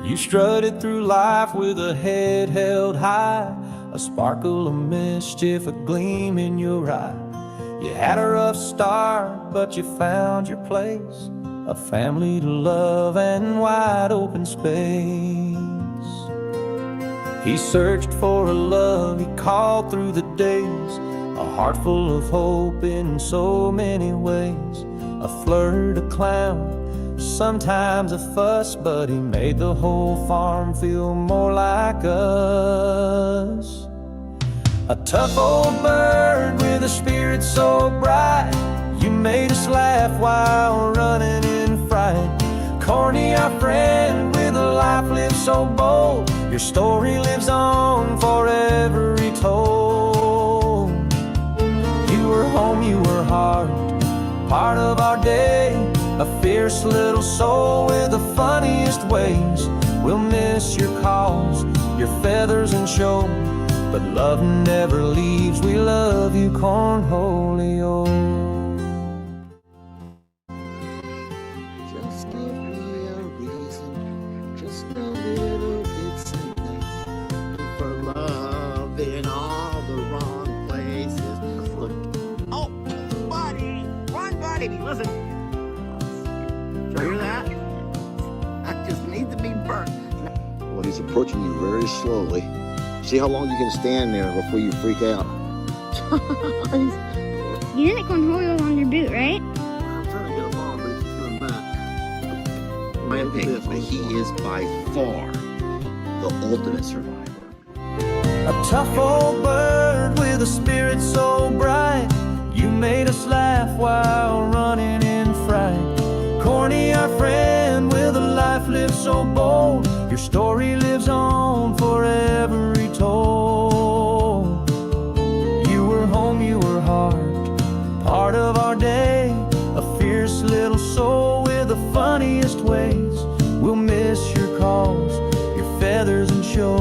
You strutted through life with a head held high, a sparkle of mischief, a gleam in your eye. You had a rough start, but you found your place, a family to love and wide open space. He searched for a love, he called through the days, a heart full of hope in so many ways. A flirt, a clown, sometimes a fuss, but he made the whole farm feel more like us. A tough old bird with a spirit so bright, you made us laugh while running in fright. Corny, our friend, with a life lived so bold, your story lives on forever retold. You were home, you were heart, part of our day, a fierce little soul with the funniest ways. We'll miss your calls, your feathers and show, but love never leaves. We love you, Cornholio. Just give me a reason, just a little bit something for love in all the wrong places. Look, oh, buddy, run, buddy, listen. Did you hear that? I just need to be burnt. Well, he's approaching you very slowly. See how long you can stand there before you freak out. You didn't cornholio on your boot, right? I'm trying to get him on, but he's coming back. My opinion, but he is by far the ultimate survivor. A tough old bird with a spirit so bright, you made us laugh while running in fright. Corny, our friend, with a life lived so bold, your story lives on forever retold. You were home, you were heart, part of our day, a fierce little soul with the funniest ways. We'll miss your calls, your feathers and show,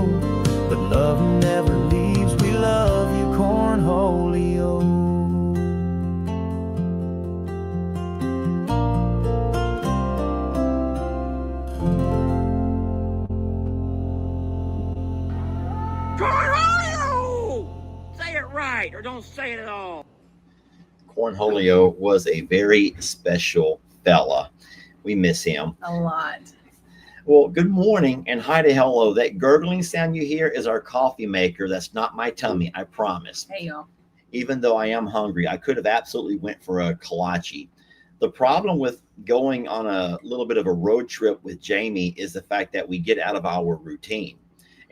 but love never leaves. We love you, Cornholio. Cornholio! Say it right, or don't say it at all. Cornholio was a very special fella. We miss him a lot. Well, good morning and hi to hello. That gurgling sound you hear is our coffee maker. That's not my tummy, I promise. Hey, y'all. Even though I am hungry, I could have absolutely went for a kolache. The problem with going on a little bit of a road trip with Jamie is the fact that we get out of our routine.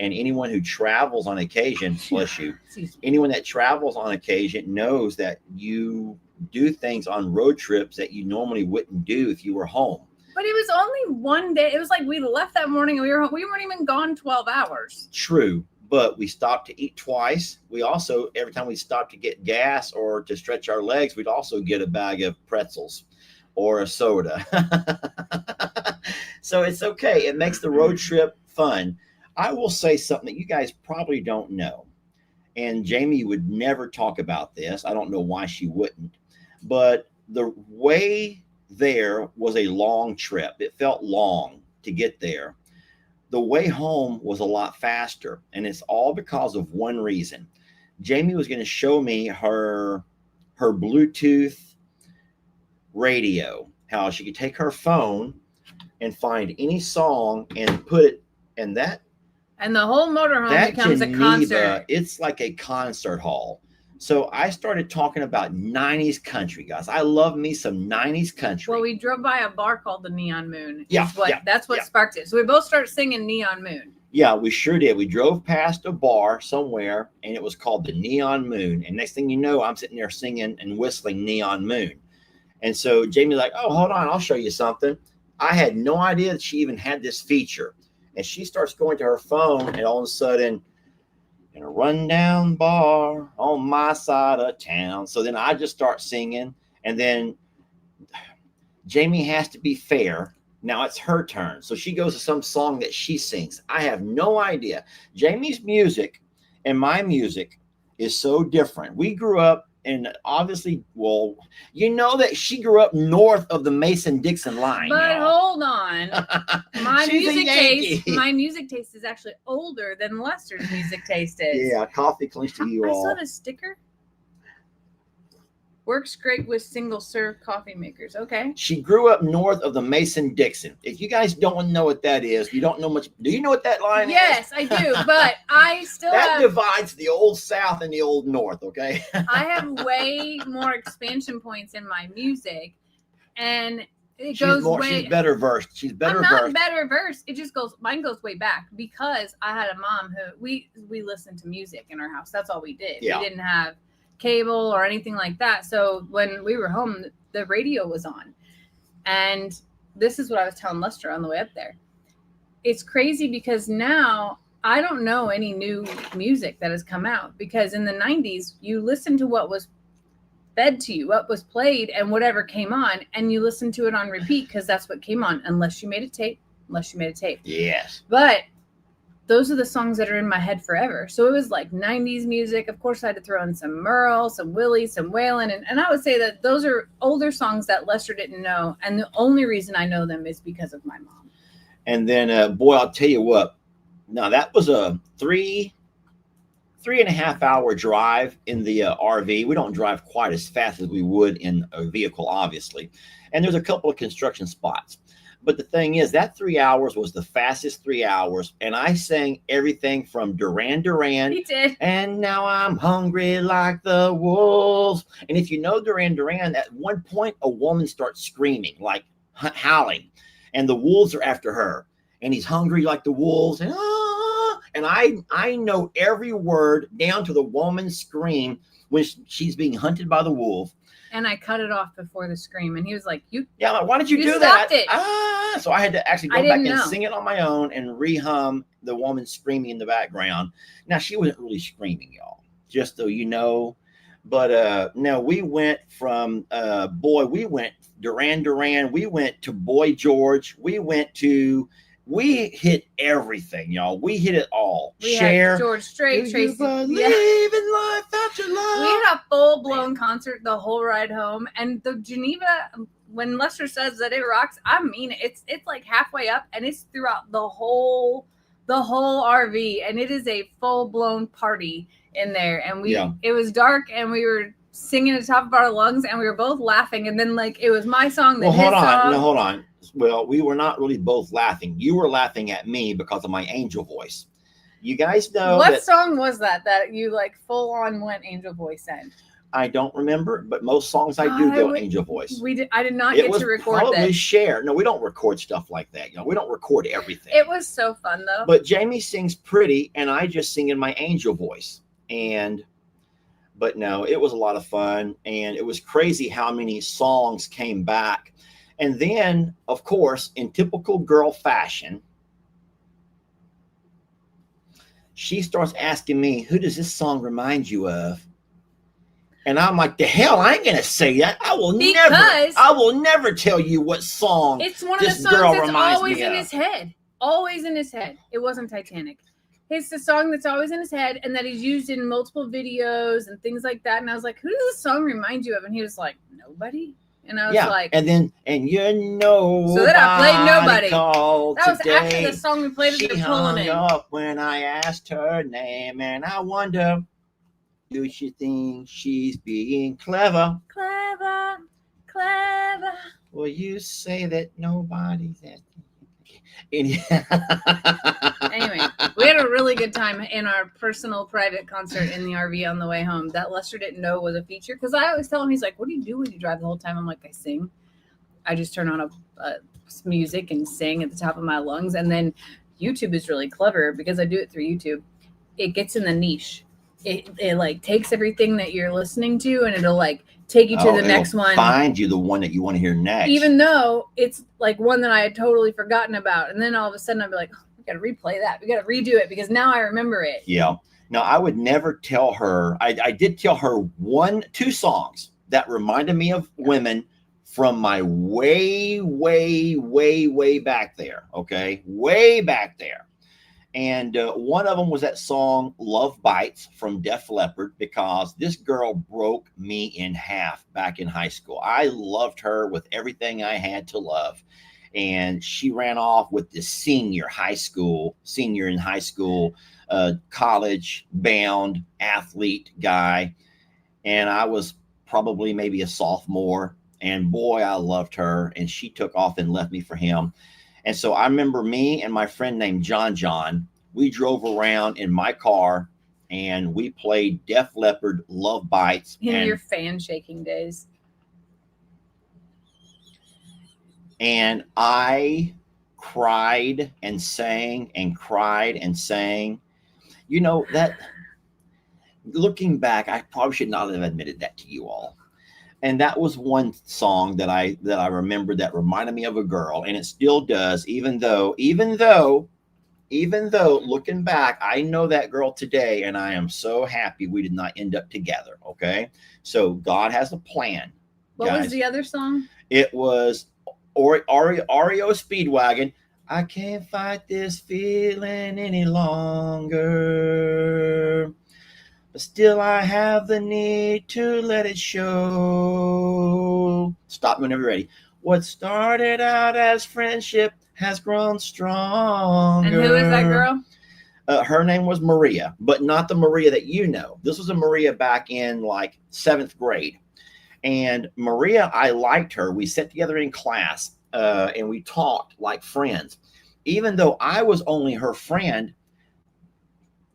And anyone who travels on occasion, bless you, anyone that travels on occasion knows that you do things on road trips that you normally wouldn't do if you were home. But it was only one day. It was like we left that morning and we weren't even gone 12 hours. True, but we stopped to eat twice. We also, every time we stopped to get gas or to stretch our legs, we'd also get a bag of pretzels or a soda. So it's okay. It makes the road trip fun. I will say something that you guys probably don't know. And Jamie would never talk about this. I don't know why she wouldn't. But the way there was a long trip. It felt long to get there. The way home was a lot faster. And it's all because of one reason. Jamie was going to show me her Bluetooth radio, how she could take her phone and find any song and put it in that. And the whole motorhome becomes a concert. It's like a concert hall. So I started talking about 90s country, guys. I love me some 90s country. Well, we drove by a bar called the Neon Moon. That's what sparked it. So we both started singing Neon Moon. Yeah, we sure did. We drove past a bar somewhere, and it was called the Neon Moon. And next thing you know, I'm sitting there singing and whistling Neon Moon. And so Jamie's like, oh, hold on, I'll show you something. I had no idea that she even had this feature. And she starts going to her phone, and all of a sudden, in a rundown bar on my side of town. So then I just start singing, and then Jamie has to be fair. Now it's her turn. So she goes to some song that she sings. I have no idea. Jamie's music and my music is so different. We grew up and obviously, well, you know that she grew up north of the Mason-Dixon line. But y'all. hold on. My She's a music taste is actually older than Lester's music taste is. Yeah, coffee clinch to you I all. saw the sticker. Works great with single serve coffee makers. Okay. She grew up north of the Mason-Dixon. If you guys don't know what that is, you don't know much. Do you know what that line is? Yes, I do, but I still That have divides the old South and the old North, okay? I have way more expansion points in my music, and it She's goes way. she's better versed. She's better I'm not versed. better versed. It just goes. Mine goes way back because I had a mom who we listened to music in our house. That's all we did. Yeah. We didn't have cable or anything like that. So when we were home, the radio was on, and this is what I was telling Lester on the way up there. It's crazy because now I don't know any new music that has come out, because in the 90s you listened to what was fed to you, what was played, and whatever came on, and you listened to it on repeat because that's what came on, unless you made a tape. Yes. But those are the songs that are in my head forever. So it was like 90s music. Of course, I had to throw in some Merle, some Willie, some Waylon. And I would say that those are older songs that Lester didn't know. And the only reason I know them is because of my mom. And then, boy, I'll tell you what. Now, that was a 3.5 hour drive in the RV. We don't drive quite as fast as we would in a vehicle, obviously. And there's a couple of construction spots. But the thing is, that 3 hours was the fastest 3 hours. And I sang everything from Duran Duran. He did. And now I'm hungry like the wolves. And if you know Duran Duran, at one point, a woman starts screaming, like howling. And the wolves are after her. And he's hungry like the wolves. And, and I know every word down to the woman's scream when she's being hunted by the wolf. And I cut it off before the scream. And he was like, Yeah, why did you do stopped that? it. So I had to actually I go back and didn't know. sing it on my own and rehum the woman screaming in the background. Now, she wasn't really screaming, y'all, just so you know. But no, we went from, we went Duran Duran. We went to Boy George. We hit everything, y'all. We hit it all. we Cher. had George Strait, Do Tracy. you believe Yeah. in life after love? We had a full-blown concert the whole ride home. And the Geneva, when Lester says that it rocks, I mean it. It's like halfway up, and it's throughout the whole RV, and it is a full-blown party in there. And it was dark, and we were singing at the top of our lungs, and we were both laughing. And then like it was my song, then Well, his song. hold on. Well, we were not really both laughing. You were laughing at me because of my angel voice. You guys know What that song was that you like full on went angel voice in? I don't remember, but most songs I do go angel voice. I did not It get was to record probably that. Cher. No, we don't record stuff like that. You know, we don't record everything. It was so fun though. But Jamie sings pretty, and I just sing in my angel voice. But no, it was a lot of fun, and it was crazy how many songs came back. And then, of course, in typical girl fashion, she starts asking me, who does this song remind you of? And I'm like, the hell, I ain't going to say that. I will never tell you what song it's one of the this songs girl that's reminds always me in of. his head. Always in his head. It wasn't Titanic. It's the song that's always in his head and that he's used in multiple videos and things like that. And I was like, who does this song remind you of? And he was like, nobody. And I was like, and you know, so then I played Nobody. That was after the song we played at She the hung pulling in. up when I asked her name, and I wonder, do she think she's being clever? Clever. Well, you say that nobody's at. Anyway, we had a really good time in our personal private concert in the RV on the way home that Lester didn't know was a feature, because I always tell him, he's like, what do you do when you drive the whole time? I'm like, I sing. I just turn on music and sing at the top of my lungs. And then YouTube is really clever because I do it through YouTube. It gets in the niche. It like takes everything that you're listening to, and it'll like take you to the next one. Find you the one that you want to hear next. Even though it's like one that I had totally forgotten about. And then all of a sudden I'd be like, oh, we got to replay that. We got to redo it because now I remember it. Yeah. Now, I would never tell her. I did tell her two songs that reminded me of women from my way back there. Okay. Way back there. And one of them was that song Love Bites from Def Leppard, because this girl broke me in half back in high school. I loved her with everything I had to love. And she ran off with this senior in high school, college bound athlete guy. And I was probably maybe a sophomore. And boy, I loved her. And she took off and left me for him. And so I remember me and my friend named John, we drove around in my car and we played Def Leppard Love Bites. In your fan shaking days. And I cried and sang and cried and sang. You know, that looking back, I probably should not have admitted that to you all. And that was one song that I remember that reminded me of a girl, and it still does, even though looking back, I know that girl today, and I am so happy we did not end up together. Okay. So God has a plan. What guys. was the other song? It was REO Speedwagon. I can't fight this feeling any longer, but still I have the need to let it show. Stop whenever you're ready. What started out as friendship has grown stronger. And who is that girl? Her name was Maria, but not the Maria that you know. This was a Maria back in like 7th grade. And Maria, I liked her. We sat together in class and we talked like friends. Even though I was only her friend,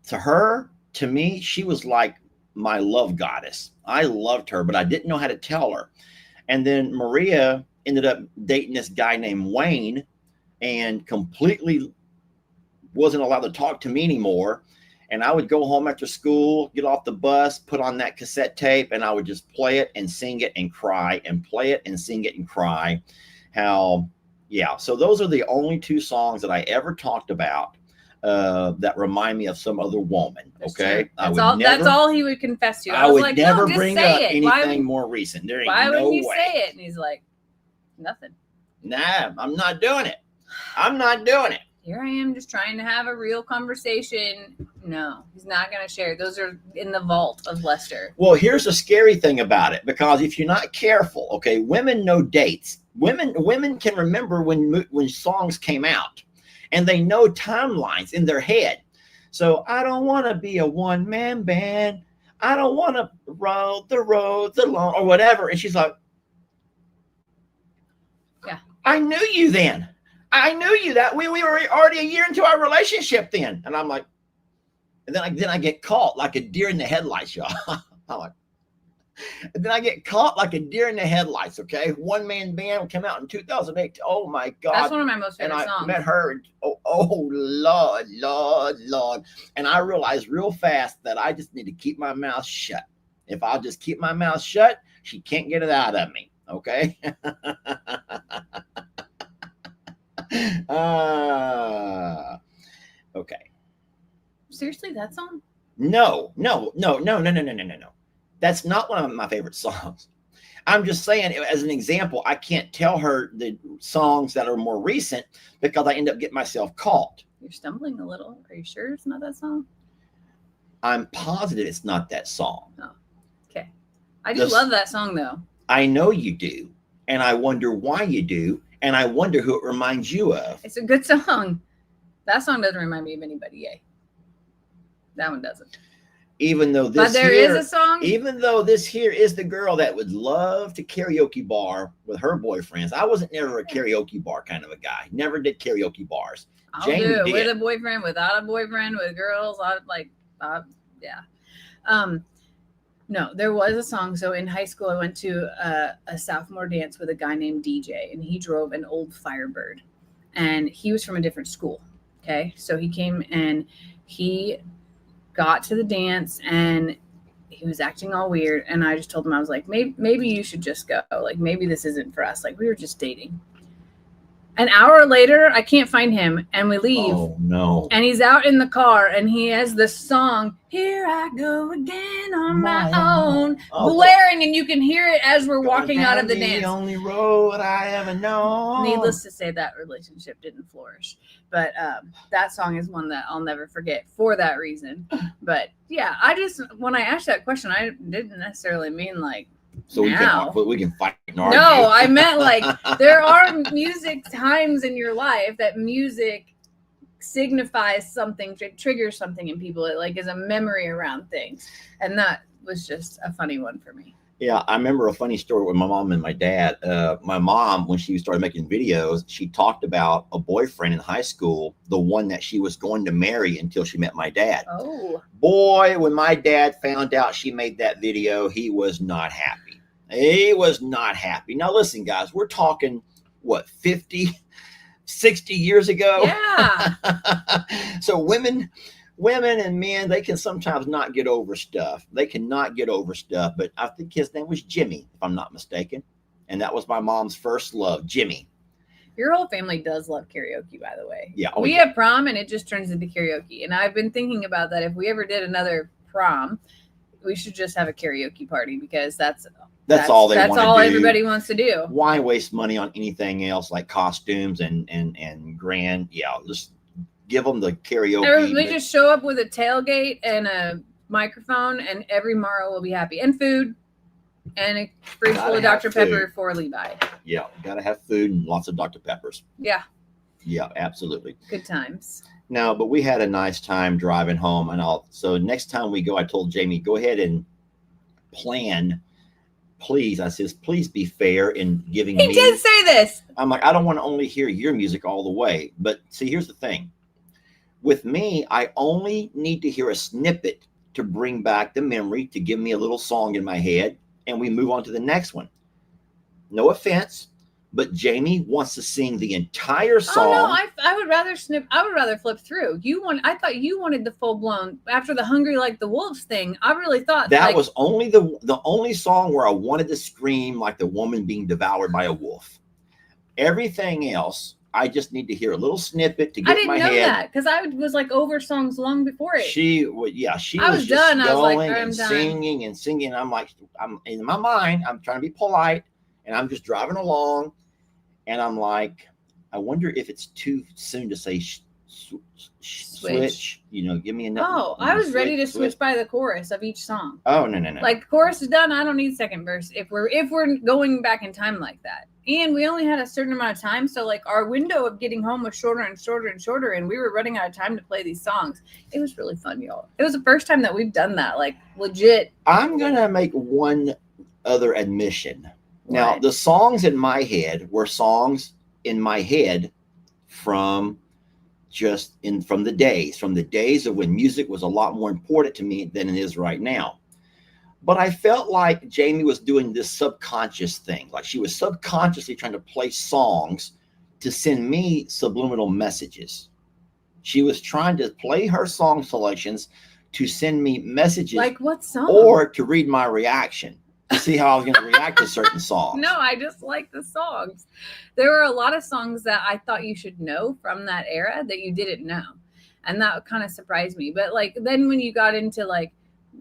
to me, she was like my love goddess. I loved her, but I didn't know how to tell her. And then Maria ended up dating this guy named Wayne and completely wasn't allowed to talk to me anymore. And I would go home after school, get off the bus, put on that cassette tape, and I would just play it and sing it and cry and play it and sing it and cry. So those are the only 2 songs that I ever talked about that remind me of some other woman. Okay. That's all he would confess to. I would like, never no, bring up anything more recent. There ain't why no would you way. say it? And he's like, nothing. Nah, I'm not doing it. I'm not doing it. Here I am just trying to have a real conversation. No, he's not going to share. Those are in the vault of Lester. Well, here's the scary thing about it, because if you're not careful, okay, women know dates. Women can remember when songs came out, and they know timelines in their head. So I don't want to be a one-man band. I don't want to roll the roads alone or whatever. And she's like, yeah, I knew you then. I knew you that we were already a year into our relationship then. And I'm like, and then I get caught like a deer in the headlights, y'all. I'm like, and then I get caught like a deer in the headlights. Okay. One Man Band came out in 2008. Oh my God. That's one of my most favorite songs. And I met her. Oh Lord. And I realized real fast that I just need to keep my mouth shut. If I'll just keep my mouth shut, she can't get it out of me. Okay. Okay. Seriously, that song? No. That's not one of my favorite songs. I'm just saying, as an example, I can't tell her the songs that are more recent because I end up getting myself caught. You're stumbling a little. Are you sure it's not that song? I'm positive it's not that song. Oh, okay. I do love that song, though. I know you do. And I wonder why you do. And I wonder who it reminds you of. It's a good song. That song doesn't remind me of anybody, yay. That one doesn't. Even though this but there is a song. Even though this here is the girl that would love to karaoke bar with her boyfriends. I wasn't never a karaoke bar kind of a guy. Never did karaoke bars. I'll do it with a boyfriend, without a boyfriend, with girls. Yeah. No, there was a song. So in high school, I went to a sophomore dance with a guy named DJ, and he drove an old Firebird, and he was from a different school. Okay. So he came and he got to the dance and he was acting all weird. And I just told him, I was like, maybe you should just go. Like, maybe this isn't for us. Like, we were just dating. An hour later, I can't find him, and we leave. Oh no. And he's out in the car, and he has this song, "Here I Go Again on My Own," Oh, blaring, and you can hear it as we're walking Going out of the down dance. only road I ever known. Needless to say, that relationship didn't flourish. But that song is one that I'll never forget for that reason. But yeah, when I asked that question, I didn't necessarily mean like, So now. we can fight and argue. no, I meant like there are music times in your life that music signifies something, triggers something in people. It like is a memory around things. And that was just a funny one for me. Yeah, I remember a funny story with my mom and my dad. My mom, when she started making videos, she talked about a boyfriend in high school, the one that she was going to marry until she met my dad. Oh, Boy, when my dad found out she made that video, he was not happy. He was not happy. Now, listen, guys, we're talking, what, 50, 60 years ago? yeah. So women and men, they can sometimes not get over stuff. They cannot get over stuff. But I think his name was Jimmy, if I'm not mistaken. And that was my mom's first love, Jimmy. Your whole family does love karaoke, by the way. Yeah. We have prom and it just turns into karaoke. And I've been thinking about that. If we ever did another prom, we should just have a karaoke party because that's all they want to do. That's all everybody wants to do. Why waste money on anything else like costumes and grand? Yeah, just give them the karaoke. We just show up with a tailgate and a microphone, and every Mara will be happy. And food, and a fridge full of Gotta Dr. have Pepper food. for Levi. Yeah, gotta have food and lots of Dr. Peppers. Yeah, Yeah, absolutely. good times. No, but we had a nice time driving home, and so next time we go, I told Jamie, go ahead and plan. Please, I says, please be fair in giving He me. did say this. I'm like, I don't want to only hear your music all the way. But see, here's the thing. With me, I only need to hear a snippet to bring back the memory, to give me a little song in my head, and we move on to the next one. No offense, but Jamie wants to sing the entire song. Oh no, I would rather I would rather flip through. I thought you wanted the full blown after the Hungry Like the Wolves thing. I really thought That was only the only song where I wanted to scream like the woman being devoured by a wolf. Everything else, I just need to hear a little snippet to I get didn't my know head. that because I was like over songs long before it. She I was was just done. I was like, going I'm and done. singing and singing. I'm like, I'm in my mind, I'm trying to be polite, and I'm just driving along, and I'm like, I wonder if it's too soon to say switch. You know, give me enough. Oh, I was ready to switch by the chorus of each song. Oh no. Like chorus is done, I don't need second verse if we're going back in time like that. And we only had a certain amount of time, so like our window of getting home was shorter and shorter and shorter, and we were running out of time to play these songs. It was really fun, y'all. It was the first time that we've done that, like legit. I'm gonna make one other admission. Now, What? the songs in my head were songs in my head from the days of when music was a lot more important to me than it is right now. But I felt like Jamie was doing this subconscious thing. Like she was subconsciously trying to play songs to send me subliminal messages. She was trying to play her song selections to send me messages, Like what song? or to read my reaction to see how I was going to react to certain songs. No, I just like the songs. There were a lot of songs that I thought you should know from that era that you didn't know. And that kind of surprised me. But like then when you got into like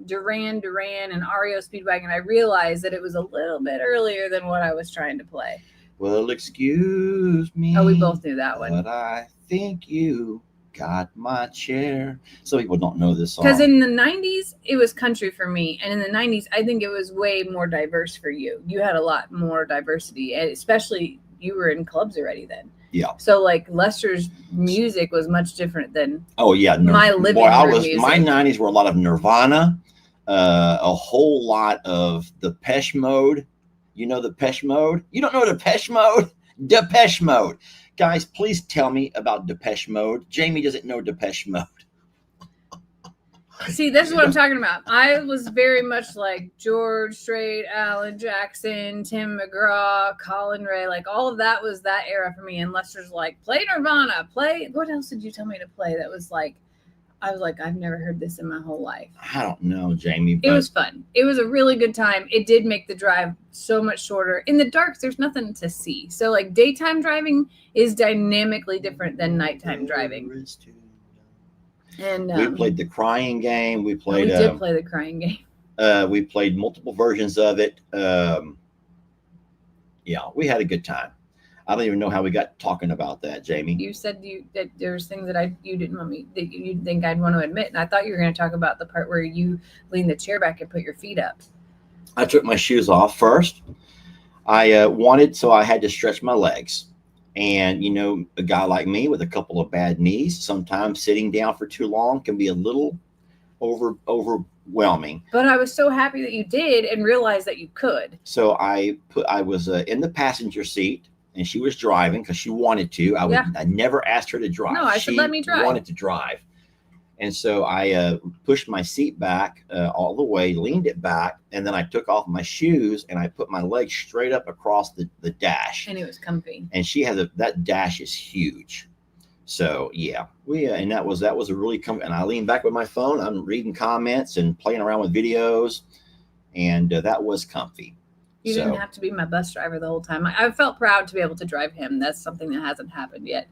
Duran Duran and REO Speedwagon, I realized that it was a little bit earlier than what I was trying to play. Well, excuse me. Oh, we both knew that one. But I think you got my chair. Some people don't know this song. Because in the 90s, it was country for me. And in the 90s, I think it was way more diverse for you. You had a lot more diversity. And especially you were in clubs already then. Yeah. So like Lester's music was much different than Oh yeah, my living room music. My 90s were a lot of Nirvana, a whole lot of Depeche Mode. You know Depeche Mode? You don't know Depeche Mode? Depeche Mode. Guys, please tell me about Depeche Mode. Jamie doesn't know Depeche Mode. See, this is what I'm talking about. I was very much like George Strait, Alan Jackson, Tim McGraw, Colin Ray. Like all of that was that era for me. And Lester's like, play Nirvana, play. What else did you tell me to play that was like I was like, I've never heard this in my whole life. I don't know, Jamie. It But was fun. It was a really good time. It did make the drive so much shorter. In the dark, there's nothing to see. So like daytime driving is dynamically different than nighttime driving. And we played the crying game. We we played. did play the crying game. We played multiple versions of it. Yeah, we had a good time. I don't even know how we got talking about that, Jamie. You said that there's things that you didn't want me that you didn't think I'd want to admit, and I thought you were going to talk about the part where you leaned the chair back and put your feet up. I took my shoes off first. I wanted, so I had to stretch my legs. And, you know, a guy like me with a couple of bad knees, sometimes sitting down for too long can be a little overwhelming. But I was so happy that you did and realized that you could. So I was in the passenger seat, and she was driving because she wanted to. I never asked her to drive. No, I said, let me drive. She wanted to drive. And so I pushed my seat back all the way, leaned it back, and then I took off my shoes and I put my legs straight up across the dash. And it was comfy. And she has that dash is huge. So yeah, and that was a really comfy. And I leaned back with my phone. I'm reading comments and playing around with videos, and that was comfy. You didn't have to be my bus driver the whole time. I felt proud to be able to drive him. That's something that hasn't happened yet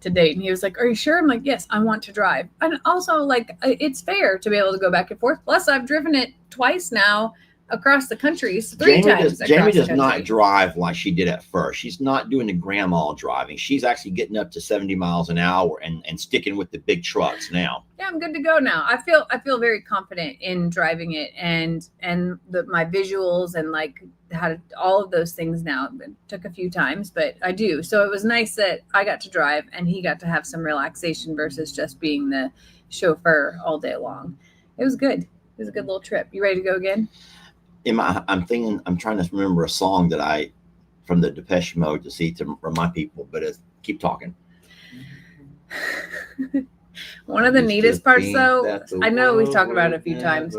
to date. And he was like, "Are you sure?" I'm like, "Yes, I want to drive." And also, like, it's fair to be able to go back and forth. Plus, I've driven it twice now across the country, three times. Jamie does not drive like she did at first. She's not doing the grandma driving. She's actually getting up to 70 miles an hour and sticking with the big trucks now. Yeah, I'm good to go now. I feel very confident in driving it and my visuals and like how to, all of those things now. It took a few times, but I do. So it was nice that I got to drive and he got to have some relaxation versus just being the chauffeur all day long. It was good. It was a good little trip. You ready to go again? I'm trying to remember a song that from the Depeche Mode to remind people, but keep talking. One of the neatest parts, though, I know we've talked about it a few times.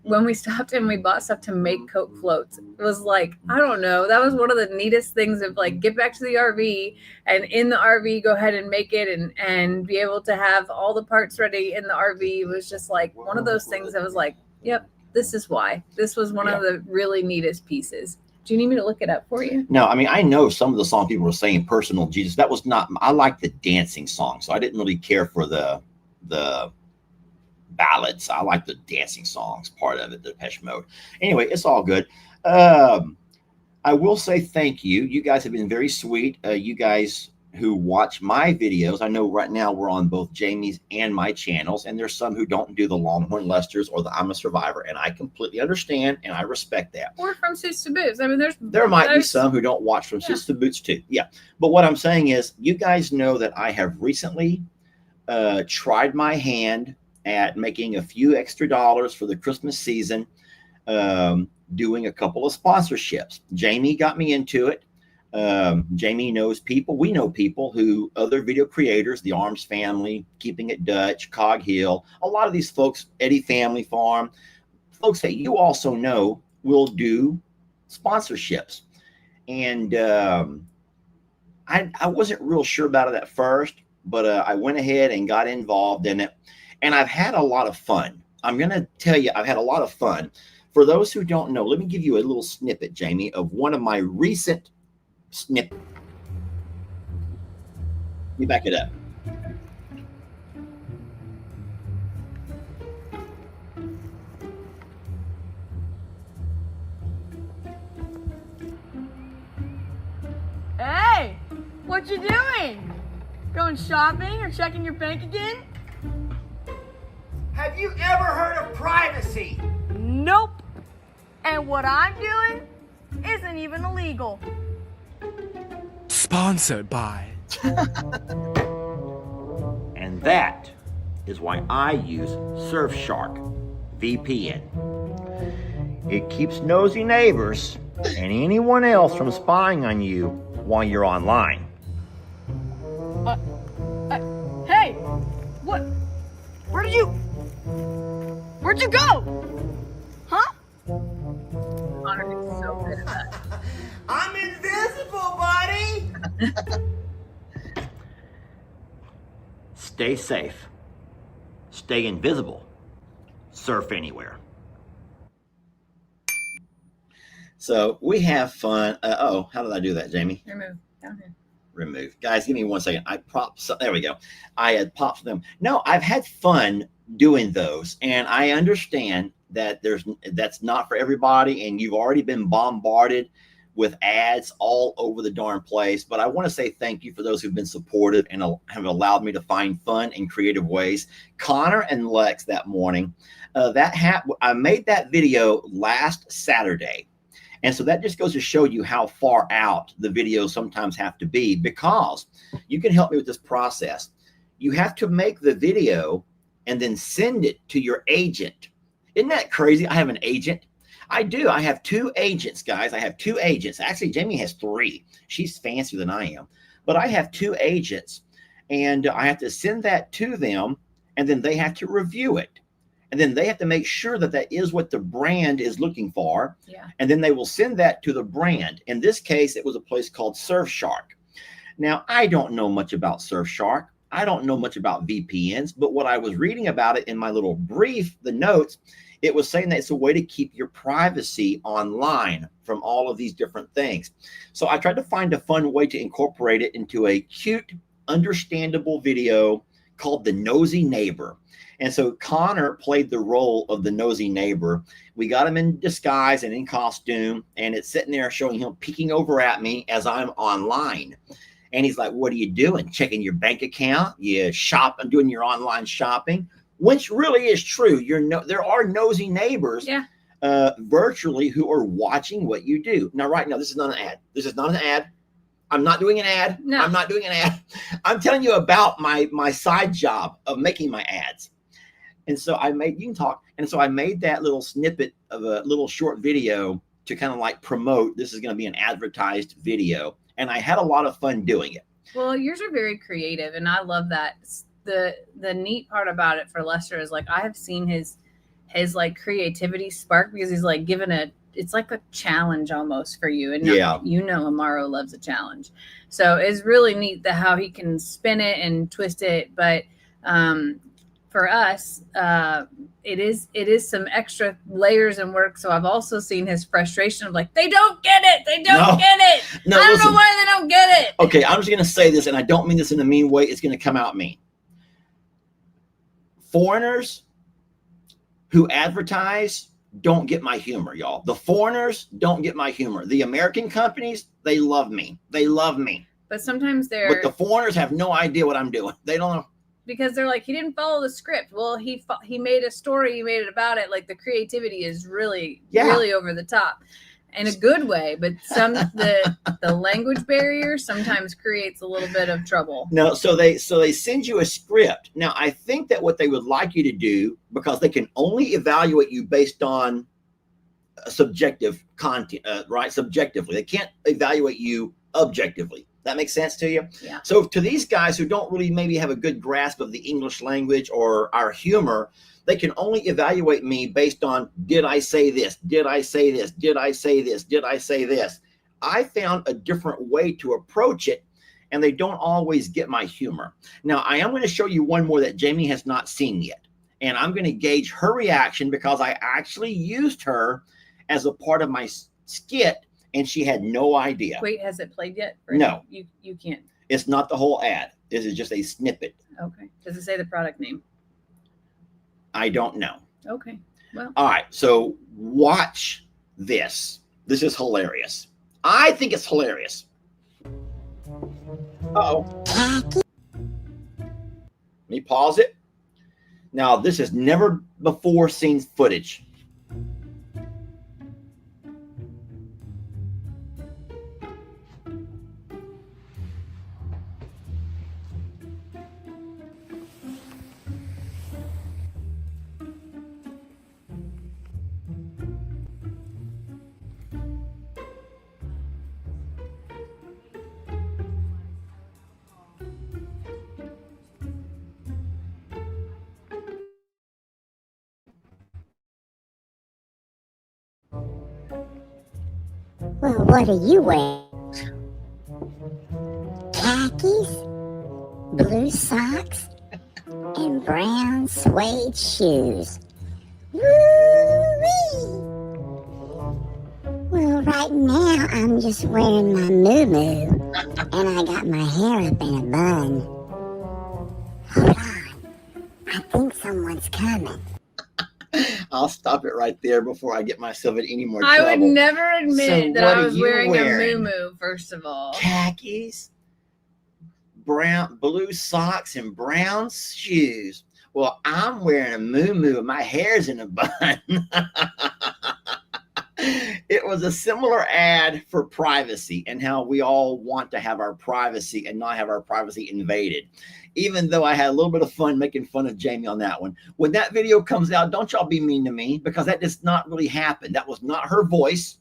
When we stopped and we bought stuff to make Coke floats, it was like, I don't know, that was one of the neatest things of like, get back to the RV and in the RV, go ahead and make it and be able to have all the parts ready in the RV. It was just like one of those things that was like, yep, this is why. This was one of the really neatest pieces. Do you need me to look it up for you? No, I mean, I know some of the songs people were saying Personal Jesus. That was not, I like the dancing song. So I didn't really care for the ballads. I like the dancing songs part of it, the Depeche Mode. Anyway, it's all good. I will say thank you. You guys have been very sweet. You guys who watch my videos, I know right now we're on both Jamie's and my channels, and there's some who don't do the Longhorn Lesters or the I'm a Survivor, and I completely understand and I respect that. Or from Suits to Boots. I mean, there might be some who don't watch from Suits to Boots too. Yeah, but what I'm saying is, you guys know that I have recently tried my hand at making a few extra dollars for the Christmas season, doing a couple of sponsorships. Jamie got me into it. Jamie knows people. We know people who, other video creators, the Arms family, Keeping It Dutch, Cog Hill, a lot of these folks, Eddie Family Farm, folks that you also know will do sponsorships. And I wasn't real sure about it at first, but I went ahead and got involved in it. And I've had a lot of fun. I'm going to tell you, I've had a lot of fun. For those who don't know, let me give you a little snippet, Jamie, of one of my recent snippets. Let me back it up. Hey, what you doing? Going shopping or checking your bank again? Have you ever heard of privacy? Nope. And what I'm doing isn't even illegal. Sponsored by. And that is why I use Surfshark VPN. It keeps nosy neighbors and anyone else from spying on you while you're online. Hey, what? Where'd you go? Huh? Connor is so good at that. I'm invisible, buddy. Stay safe. stay invisible. Surf anywhere. So we have fun. Oh, how did I do that, Jamie? Remove down here. Remove. Guys, give me 1 second. I popped some, there we go. I had popped them. No, I've had fun doing those, and I understand that that's not for everybody, and you've already been bombarded with ads all over the darn place. But I want to say thank you for those who've been supportive and have allowed me to find fun in creative ways. Connor and Lex that morning, I made that video last Saturday. And so that just goes to show you how far out the videos sometimes have to be, because you can help me with this process. You have to make the video and then send it to your agent. Isn't that crazy? I have an agent. I do. I have 2 agents, guys. I have 2 agents. Actually, Jamie has 3. She's fancier than I am. But I have 2 agents, and I have to send that to them, and then they have to review it. And then they have to make sure that that is what the brand is looking for. Yeah. And then they will send that to the brand. In this case, it was a place called Surfshark. Now, I don't know much about Surfshark. I don't know much about VPNs, but what I was reading about it in my little brief, the notes, it was saying that it's a way to keep your privacy online from all of these different things. So I tried to find a fun way to incorporate it into a cute, understandable video called The Nosy Neighbor. And so Connor played the role of the nosy neighbor. We got him in disguise and in costume, and it's sitting there showing him peeking over at me as I'm online. And he's like, what are you doing? Checking your bank account? You shopping, doing your online shopping? Which really is true. There are nosy neighbors virtually who are watching what you do. Now, right now, this is not an ad. This is not an ad. I'm not doing an ad. No. I'm not doing an ad. I'm telling you about my side job of making my ads. And so you can talk. And so I made that little snippet of a little short video to kind of like promote, this is going to be an advertised video. And I had a lot of fun doing it. Well, yours are very creative, and I love that. The neat part about it for Lester is like, I have seen his like creativity spark, because he's like it's like a challenge almost for you. And you know, Amaro loves a challenge. So it's really neat how he can spin it and twist it. But, for us, it is some extra layers and work. So I've also seen his frustration of like, they don't get it. They don't get it. No, I don't know why they don't get it. Okay, I'm just going to say this, and I don't mean this in a mean way. It's going to come out mean. Foreigners who advertise don't get my humor, y'all. The foreigners don't get my humor. The American companies, they love me. They love me. But sometimes But the foreigners have no idea what I'm doing. They don't know. Because they're like, he didn't follow the script. Well, he made a story. He made it about it. Like, the creativity is really over the top in a good way. But the language barrier sometimes creates a little bit of trouble. No, so they send you a script. Now, I think that what they would like you to do, because they can only evaluate you based on subjective content, right? Subjectively, they can't evaluate you objectively. That makes sense to you? Yeah. So to these guys who don't really maybe have a good grasp of the English language or our humor, they can only evaluate me based on, did I say this? Did I say this? Did I say this? Did I say this? I found a different way to approach it, and they don't always get my humor. Now, I am going to show you one more that Jamie has not seen yet, and I'm going to gauge her reaction because I actually used her as a part of my skit, and she had no idea. Wait, has it played yet? No. You can't. It's not the whole ad. This is just a snippet. Okay. Does it say the product name? I don't know. Okay. Well. All right. So watch this. This is hilarious. I think it's hilarious. Uh-oh. Let me pause it. Now, this is never before seen footage. Well, what are you wearing? Khakis? Blue socks? and brown suede shoes. Woo-wee! Well, right now I'm just wearing my moo-moo, and I got my hair up in a bun. Hold on. I think someone's coming. I'll stop it right there before I get myself in any more I trouble. would never admit So that what I are was you wearing wearing? a moo first of all. Khakis, blue socks, and brown shoes. Well, I'm wearing a moo and my hair's in a bun. It was a similar ad for privacy and how we all want to have our privacy and not have our privacy invaded. Even though I had a little bit of fun making fun of Jamie on that one. When that video comes out, don't y'all be mean to me, because that does not really happen. That was not her voice.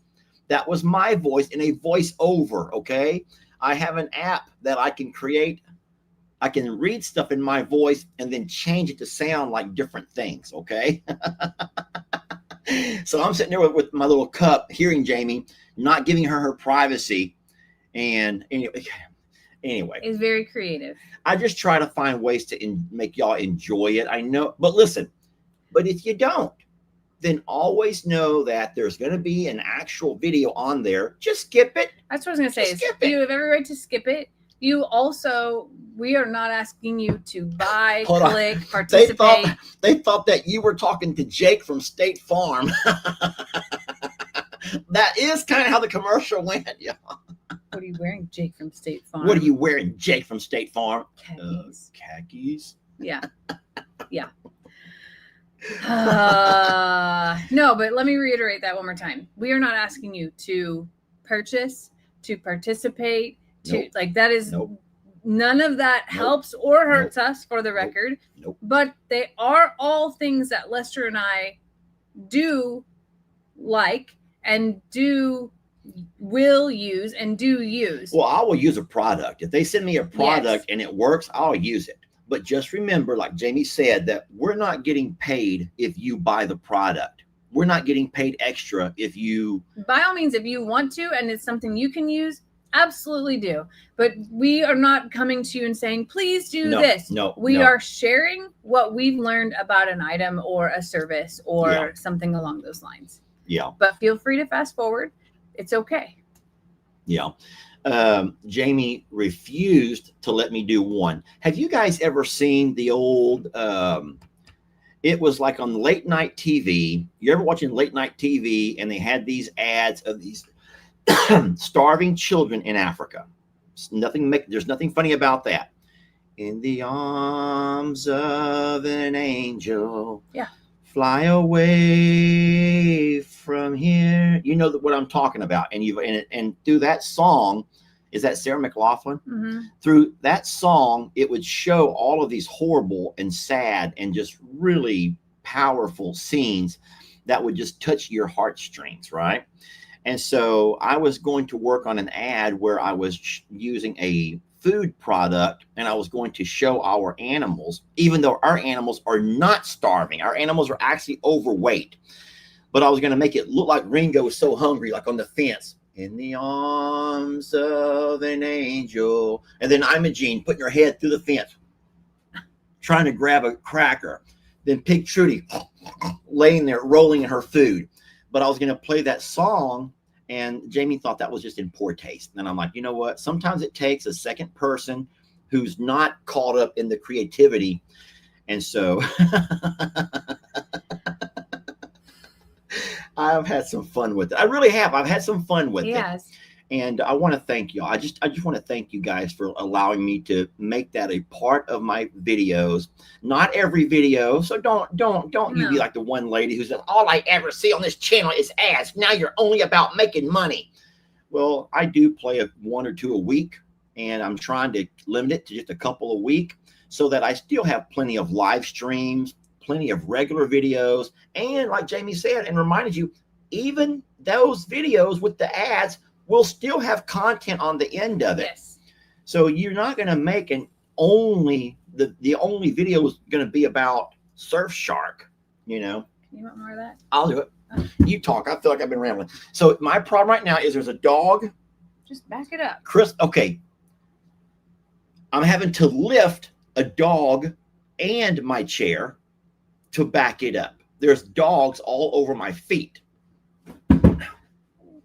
That was my voice in a voiceover, okay? I have an app that I can create. I can read stuff in my voice and then change it to sound like different things, okay? So I'm sitting there with my little cup, hearing Jamie, not giving her privacy. And anyway, It's very creative. I just try to find ways to make y'all enjoy it. I know, but listen, but if you don't, then always know that there's going to be an actual video on there. Just skip it. That's what I was going to say. Just skip it. You have every right to skip it. You also, we are not asking you to buy, Hold on. click, participate. They thought that you were talking to Jake from State Farm. That is kind of how the commercial went. Yeah. What are you wearing, Jake from State Farm? What are you wearing, Jake from State Farm? Khakis. Khakis. Yeah. Yeah. No, but let me reiterate that one more time. We are not asking you to purchase, to participate, to Nope. like that is Nope. none of that Nope. helps or hurts us, for the record. Nope. But they are all things that Lester and I do like and will use and do use. Well, I will use a product. If they send me a product Yes. and it works, I'll use it. But just remember, like Jamie said, that we're not getting paid if you buy the product. We're not getting paid extra if you. By all means, if you want to and it's something you can use, absolutely do. But we are not coming to you and saying, please do this. No, We no. are sharing what we've learned about an item or a service or Yeah. something along those lines. Yeah, But feel free to fast forward. It's okay. yeah. Jamie refused to let me do one. Have you guys ever seen the old? It was like on late night TV. You ever watching late night TV and they had these ads of these starving children in Africa? There's nothing funny about that. In the arms of an angel. Yeah. Fly away from here. You know what I'm talking about. And through that song, is that Sarah McLachlan? Mm-hmm. Through that song, it would show all of these horrible and sad and just really powerful scenes that would just touch your heartstrings, right? And so I was going to work on an ad where I was using a food product and I was going to show our animals, even though our animals are not starving. Our animals are actually overweight. But I was going to make it look like Ringo was so hungry, like on the fence. In the arms of an angel. And then Imogene putting her head through the fence, trying to grab a cracker. Then Pig Trudy laying there, rolling in her food. But I was going to play that song, and Jamie thought that was just in poor taste. And I'm like, you know what? Sometimes it takes a second person who's not caught up in the creativity. And so I've had some fun with it. I really have. I've had some fun with it. Yes. And I want to thank y'all. I just want to thank you guys for allowing me to make that a part of my videos. Not every video. So don't you be like the one lady who says, all I ever see on this channel is ads. Now you're only about making money. Well, I do play one or two a week, and I'm trying to limit it to just a couple a week so that I still have plenty of live streams, plenty of regular videos. And like Jamie said and reminded you, even those videos with the ads will still have content on the end of it. Yes. So you're not going to make the only video is going to be about Surfshark, you know. Can you want more of that? I'll do it. You talk. I feel like I've been rambling. So my problem right now is there's a dog. Just back it up. Okay. I'm having to lift a dog and my chair to back it up. There's dogs all over my feet.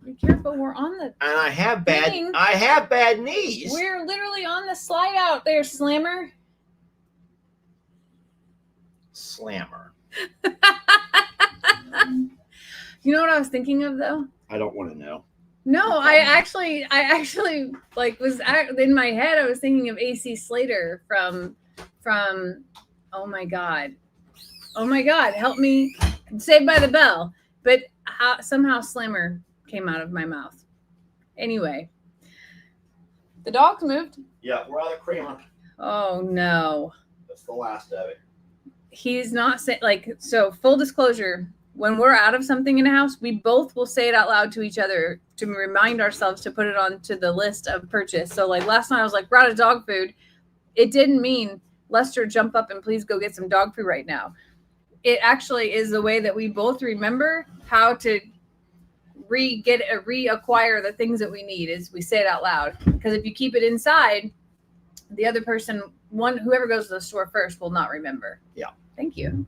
Be careful, we're on the And I have Dang. bad knees. we're literally on the slide out there, Slammer. Slammer. You know what I was thinking of though? I don't want to know. No, I actually like was in my head. I was thinking of AC Slater from. Oh my god, help me! Saved by the Bell. But somehow Slammer came out of my mouth. Anyway, the dogs moved. Yeah, we're out of creamer. Oh no, That's the last of it. he's not saying so. Full disclosure. When we're out of something in a house, we both will say it out loud to each other to remind ourselves to put it onto the list of purchase. So like last night I was like, we're out of dog food. It didn't mean Lester, jump up and please go get some dog food right now. It actually is the way that we both remember how to reacquire the things that we need is we say it out loud. Because if you keep it inside, the other person, whoever goes to the store first will not remember. Yeah. Thank you.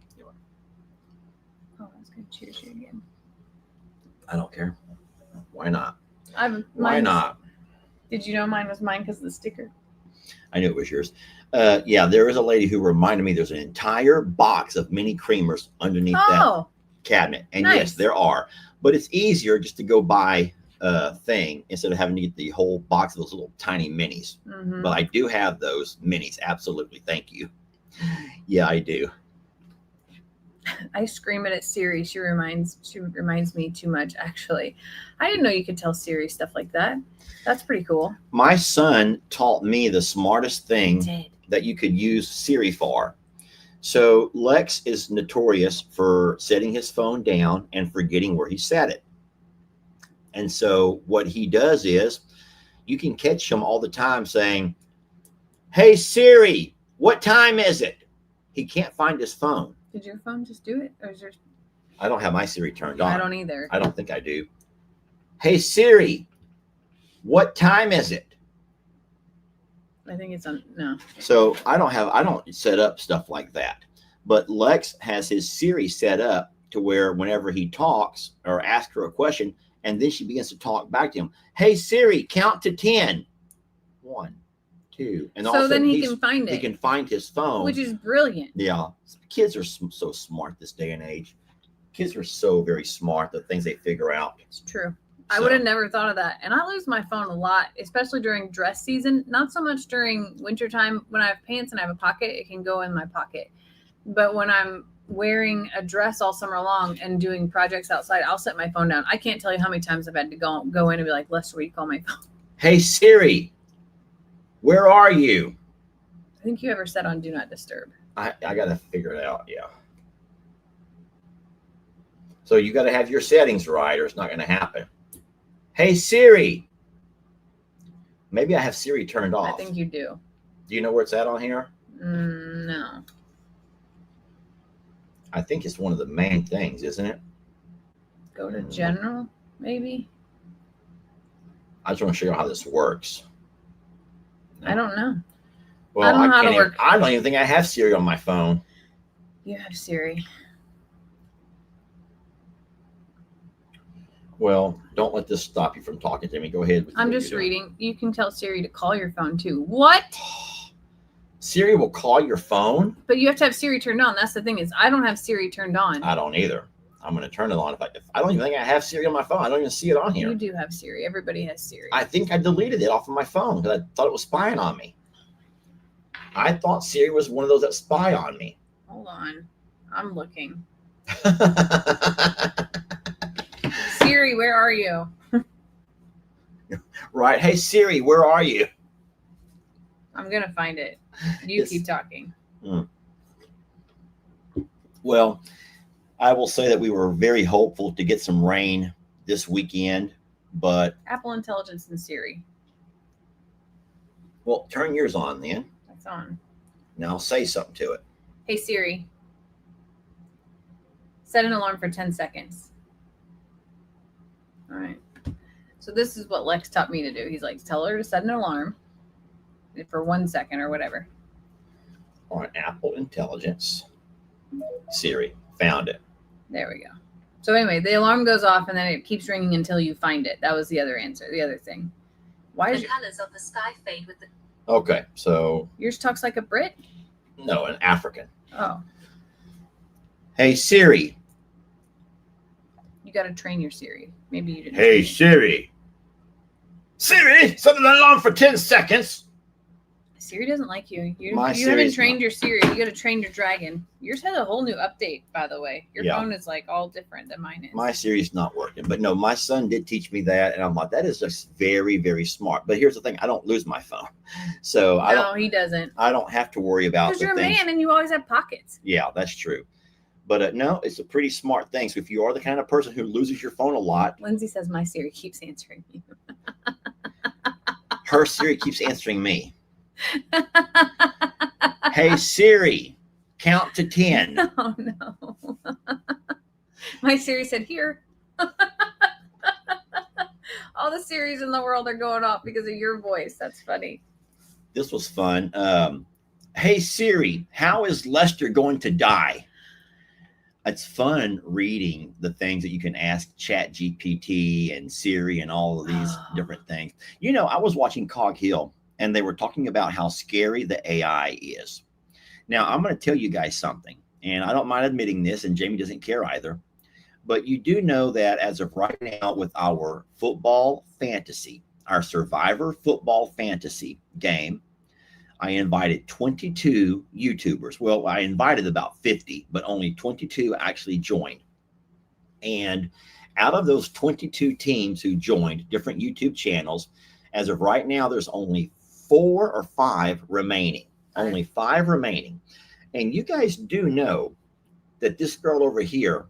Oh, I was going to cheers you again. I don't care. Why not? Why not? Did you know mine was mine because of the sticker? I knew it was yours. Yeah, there is a lady who reminded me there's an entire box of mini creamers underneath that cabinet. And nice. yes, there are. But it's easier just to go buy a thing instead of having to get the whole box of those little tiny minis. Mm-hmm. But I do have those minis. Absolutely. Thank you. Yeah, I do. I scream it at Siri. She reminds me too much, actually. I didn't know you could tell Siri stuff like that. That's pretty cool. My son taught me the smartest thing Did. that you could use Siri for. So Lex is notorious for setting his phone down and forgetting where he set it. And so what he does is you can catch him all the time saying, "Hey Siri, what time is it?" He can't find his phone. Did your phone just do it? Or is yours? I don't have my Siri turned on. I don't either. I don't think I do. "Hey Siri, what time is it?" I think it's on. No. So I don't set up stuff like that. But Lex has his Siri set up to where whenever he talks or asks her a question, and then she begins to talk back to him. "Hey Siri, count to 10. 1, 2." And all of So a then sudden he can find it. He can find his phone. Which is brilliant. Yeah. Kids are so smart this day and age. Kids are so very smart, the things they figure out. It's true. I So- would have never thought of that. And I lose my phone a lot, especially during dress season. Not so much during wintertime. When I have pants and I have a pocket, it can go in my pocket. But when I'm wearing a dress all summer long and doing projects outside, I'll set my phone down. I can't tell you how many times I've had to go in and be like, Lester, will you call my phone? "Hey Siri, where are you?" I think you ever set on Do Not Disturb. I got to figure it out. Yeah. So you got to have your settings right or it's not going to happen. "Hey Siri." Maybe I have Siri turned off. I think you do. Do you know where it's at on here? No. I think it's one of the main things, isn't it? Go to general, maybe. I just want to show you how this works. I don't know. Well, I don't know how to can't work. I don't even think I have Siri on my phone. You have Siri. Well, don't let this stop you from talking to me. Go ahead. I'm just reading. You can tell Siri to call your phone too. What? Siri will call your phone? But you have to have Siri turned on. That's the thing is I don't have Siri turned on. I don't either. I'm going to turn it on. If I don't even think I have Siri on my phone. I don't even see it on here. You do have Siri. Everybody has Siri. I think I deleted it off of my phone because I thought it was spying on me. I thought Siri was one of those that spy on me. Hold on. I'm looking. Siri, where are you? Right. "Hey Siri, where are you?" I'm going to find it. You Yes. keep talking. Well, I will say that we were very hopeful to get some rain this weekend, but Apple Intelligence and Siri. well, turn yours on then. That's on. Now say something to it. Hey Siri. Set an alarm for 10 seconds. All right. So this is what Lex taught me to do. He's like, tell her to set an alarm for 1 second or whatever. on Apple Intelligence. Siri, found it. There we go. So anyway, the alarm goes off and then it keeps ringing until you find it. That was the other answer, the other thing. Why is The colors of the sky fade with the Okay, so yours talks like a Brit? no, an African. Oh, Hey Siri. you got to train your Siri. Maybe you didn't. Hey Siri. Siri, set an alarm for 10 seconds. Siri doesn't like you. You My haven't Siri's trained not- your Siri. You got to train your dragon. Yours has a whole new update, by the way. Your Yeah. phone is like all different than mine is. My Siri's not working. But no, my son did teach me that. And I'm like, that is just very, very smart. But here's the thing, I don't lose my phone. So No, he doesn't. I don't have to worry about Because the you're a things. man and you always have pockets. Yeah, that's true. But no, it's a pretty smart thing. So if you are the kind of person who loses your phone a lot, Lindsay says my Siri keeps answering you. her Siri keeps answering me. Hey Siri, count to 10. Oh no. My Siri said here. All the Siris in the world are going off because of your voice. That's funny. This was fun. Hey Siri, how is Lester going to die? It's fun reading the things that you can ask Chat GPT and Siri and all of these different things. You know, I was watching Cog Hill and they were talking about how scary the AI is. Now, I'm going to tell you guys something, and I don't mind admitting this, and Jamie doesn't care either. But you do know that as of right now, with our football fantasy, our Survivor football fantasy game, I invited 22 YouTubers. Well, I invited about 50, but only 22 actually joined. And out of those 22 teams who joined different YouTube channels, as of right now, there's only 4 or 5 remaining. Only 5 remaining. And you guys do know that this girl over here,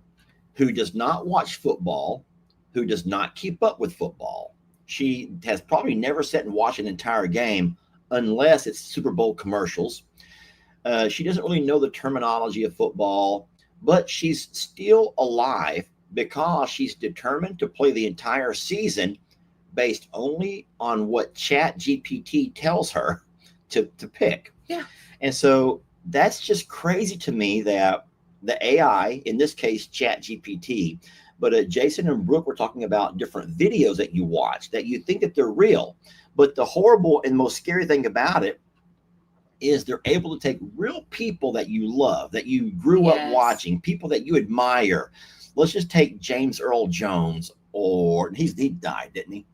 who does not watch football, who does not keep up with football, she has probably never sat and watched an entire game unless it's Super Bowl commercials. She doesn't really know the terminology of football, but she's still alive because she's determined to play the entire season based only on what Chat GPT tells her to pick. Yeah. And so that's just crazy to me that the AI, in this case, Chat GPT, but Jason and Brooke were talking about different videos that you watch that you think that they're real. But the horrible and most scary thing about it is they're able to take real people that you love, that you grew up watching, people that you admire. Let's just take James Earl Jones, or he died, didn't he?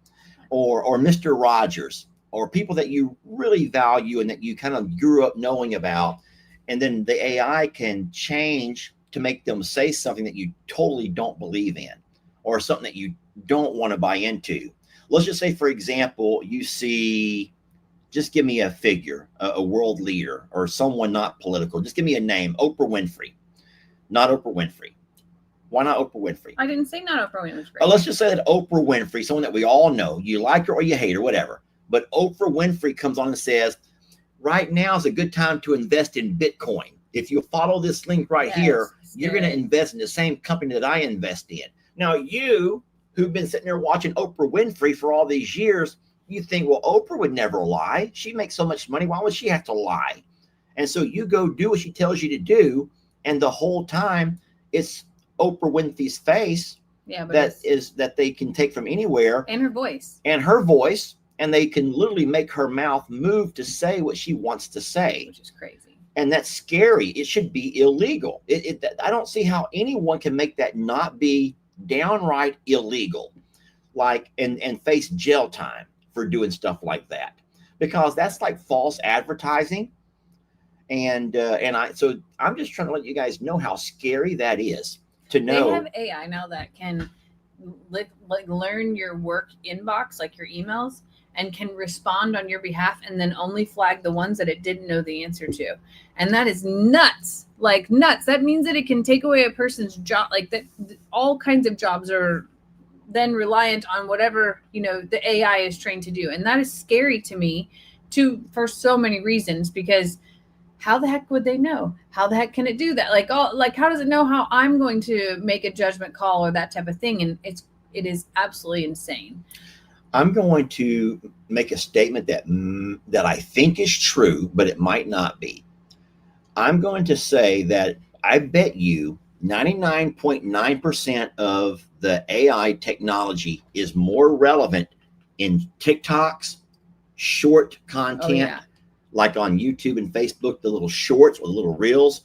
Or Mr. Rogers, or people that you really value and that you kind of grew up knowing about. And then the AI can change to make them say something that you totally don't believe in, or something that you don't want to buy into. Let's just say, for example, you see, just give me a figure, a world leader, or someone not political. Just give me a name, Oprah Winfrey. Not Oprah Winfrey. Why not Oprah Winfrey? I didn't say not Oprah Winfrey. Let's just say that Oprah Winfrey, someone that we all know, you like her or you hate her, whatever. But Oprah Winfrey comes on and says, right now is a good time to invest in Bitcoin. If you follow this link right here, you're going to invest in the same company that I invest in. Now, you who've been sitting there watching Oprah Winfrey for all these years, you think, well, Oprah would never lie. She makes so much money. Why would she have to lie? And so you go do what she tells you to do. And the whole time it's Oprah Winfrey's face that they can take from anywhere. And her voice. And her voice. And they can literally make her mouth move to say what she wants to say. Which is crazy. And that's scary. It should be illegal. I don't see how anyone can make that not be downright illegal, like and face jail time for doing stuff like that, because that's like false advertising. And so I'm just trying to let you guys know how scary that is to know. They have AI now that can like learn your work inbox, like your emails, and can respond on your behalf and then only flag the ones that it didn't know the answer to. And that is nuts, like nuts. That means that it can take away a person's job, like that. All kinds of jobs are then reliant on whatever, the AI is trained to do. And that is scary to me for so many reasons, because how the heck would they know? How the heck can it do that? How does it know how I'm going to make a judgment call or that type of thing? And it is absolutely insane. I'm going to make a statement that I think is true, but it might not be. I'm going to say that I bet you 99.9% of the AI technology is more relevant in TikToks, short content, Oh, yeah. like on YouTube and Facebook, the little shorts or the little reels.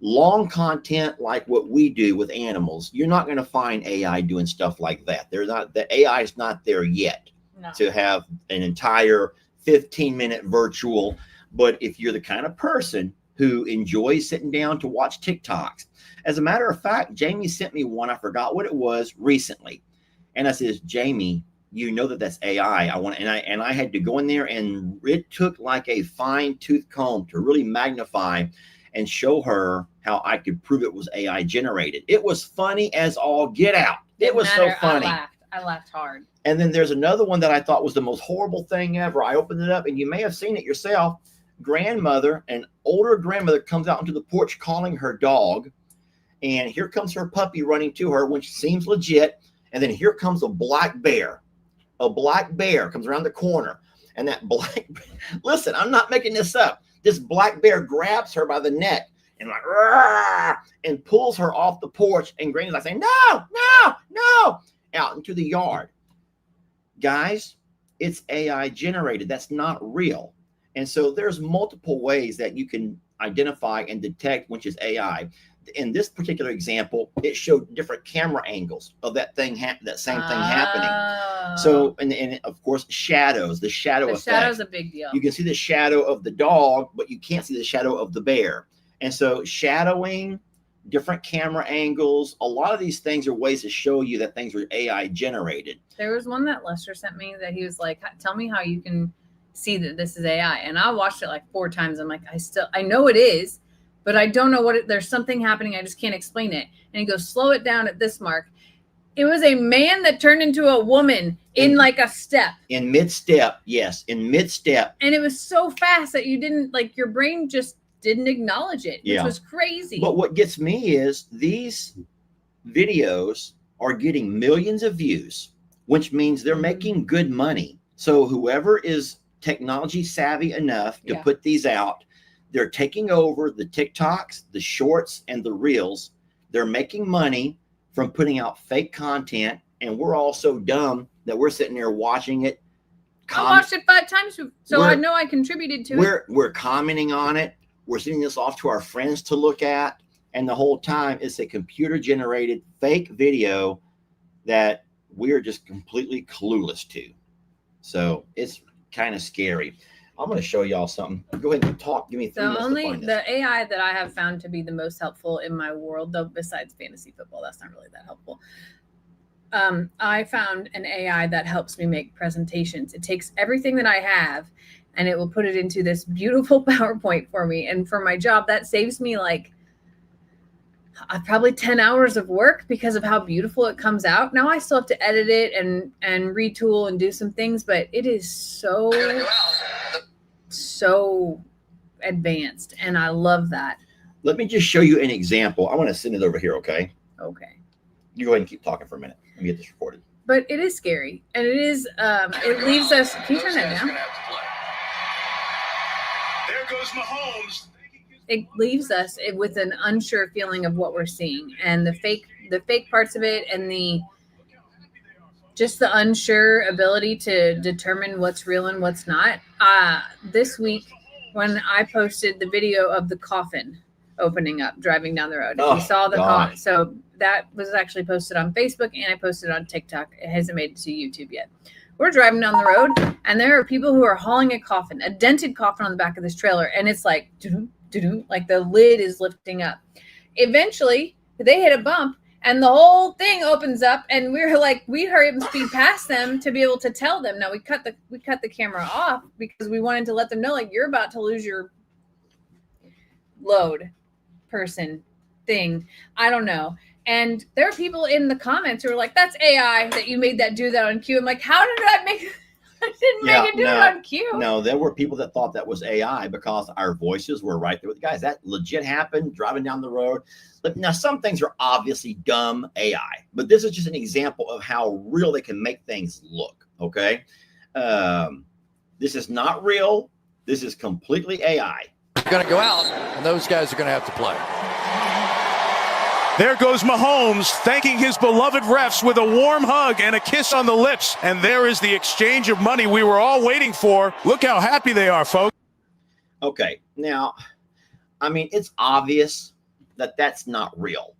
Long content like what we do with animals, you're not going to find AI doing stuff like that. The AI is not there yet to have an entire 15-minute virtual. But if you're the kind of person who enjoys sitting down to watch TikToks, as a matter of fact, Jamie sent me one. I forgot what it was recently. And I says, Jamie, you know that's AI. And I had to go in there, and it took like a fine tooth comb to really magnify and show her how I could prove it was AI generated. It was funny as all get out. It was so funny. I laughed hard. And then there's another one that I thought was the most horrible thing ever. I opened it up, and you may have seen it yourself. An older grandmother comes out into the porch calling her dog. And here comes her puppy running to her, which seems legit. And then here comes a black bear. A black bear comes around the corner. And that black, listen, I'm not making this up. This black bear grabs her by the neck and like, and pulls her off the porch. And Granny's like saying, no, no, no, out into the yard. Guys, it's AI generated. That's not real. And so there's multiple ways that you can identify and detect which is AI. In this particular example, it showed different camera angles of that thing, that same thing happening. So, and of course, shadows, the shadow effect. Shadow's a big deal. You can see the shadow of the dog, but you can't see the shadow of the bear. And so shadowing, different camera angles, a lot of these things are ways to show you that things were AI generated. There was one that Lester sent me that he was like, tell me how you can see that this is AI. And I watched it like 4 times. I'm like, I know it is, but I don't know there's something happening. I just can't explain it. And he goes, slow it down at this mark. It was a man that turned into a woman in like a step. In mid-step, yes, in mid-step. And it was so fast that you didn't, like, your brain just didn't acknowledge it, which was crazy. But what gets me is these videos are getting millions of views, which means they're making good money. So whoever is technology savvy enough to put these out, they're taking over the TikToks, the shorts, and the reels. They're making money from putting out fake content, and we're all so dumb that we're sitting there watching it. I watched it 5 times, so I know I contributed to it. We're commenting on it. We're sending this off to our friends to look at, and the whole time it's a computer-generated fake video that we're just completely clueless to. So it's kind of scary. I'm going to show y'all something. Go ahead and talk. Give me 3 minutes to find the AI that I have found to be the most helpful in my world, though, besides fantasy football, that's not really that helpful. I found an AI that helps me make presentations. It takes everything that I have and it will put it into this beautiful PowerPoint for me. And for my job, that saves me like probably 10 hours of work because of how beautiful it comes out. Now I still have to edit it and retool and do some things, but it is so advanced, and I love that. Let me just show you an example. I want to send it over here, okay? Okay. You go ahead and keep talking for a minute. Let me get this recorded. But it is scary, and it is, it leaves us, can you turn that down? There goes Mahomes. It leaves us with an unsure feeling of what we're seeing, and the fake parts of it, and just the unsure ability to determine what's real and what's not. This week, when I posted the video of the coffin opening up, driving down the road, if you saw the coffin, so that was actually posted on Facebook, and I posted it on TikTok. It hasn't made it to YouTube yet. We're driving down the road, and there are people who are hauling a dented coffin on the back of this trailer, and it's like, like the lid is lifting up. Eventually, they hit a bump, and the whole thing opens up, and we hurry up and speed past them to be able to tell them. Now we cut the camera off because we wanted to let them know, like, you're about to lose your load person thing. I don't know. And there are people in the comments who are like, that's AI that you made that do that on cue. I'm like, how did I make it? I didn't make it do it on cue. No, there were people that thought that was AI because our voices were right there with the guys. That legit happened driving down the road. Now, some things are obviously dumb AI, but this is just an example of how real they can make things look. Okay. This is not real. This is completely AI. going to go out, and those guys are going to have to play. There goes Mahomes thanking his beloved refs with a warm hug and a kiss on the lips. And there is the exchange of money we were all waiting for. Look how happy they are, folks. Okay, now, I mean, it's obvious that that's not real.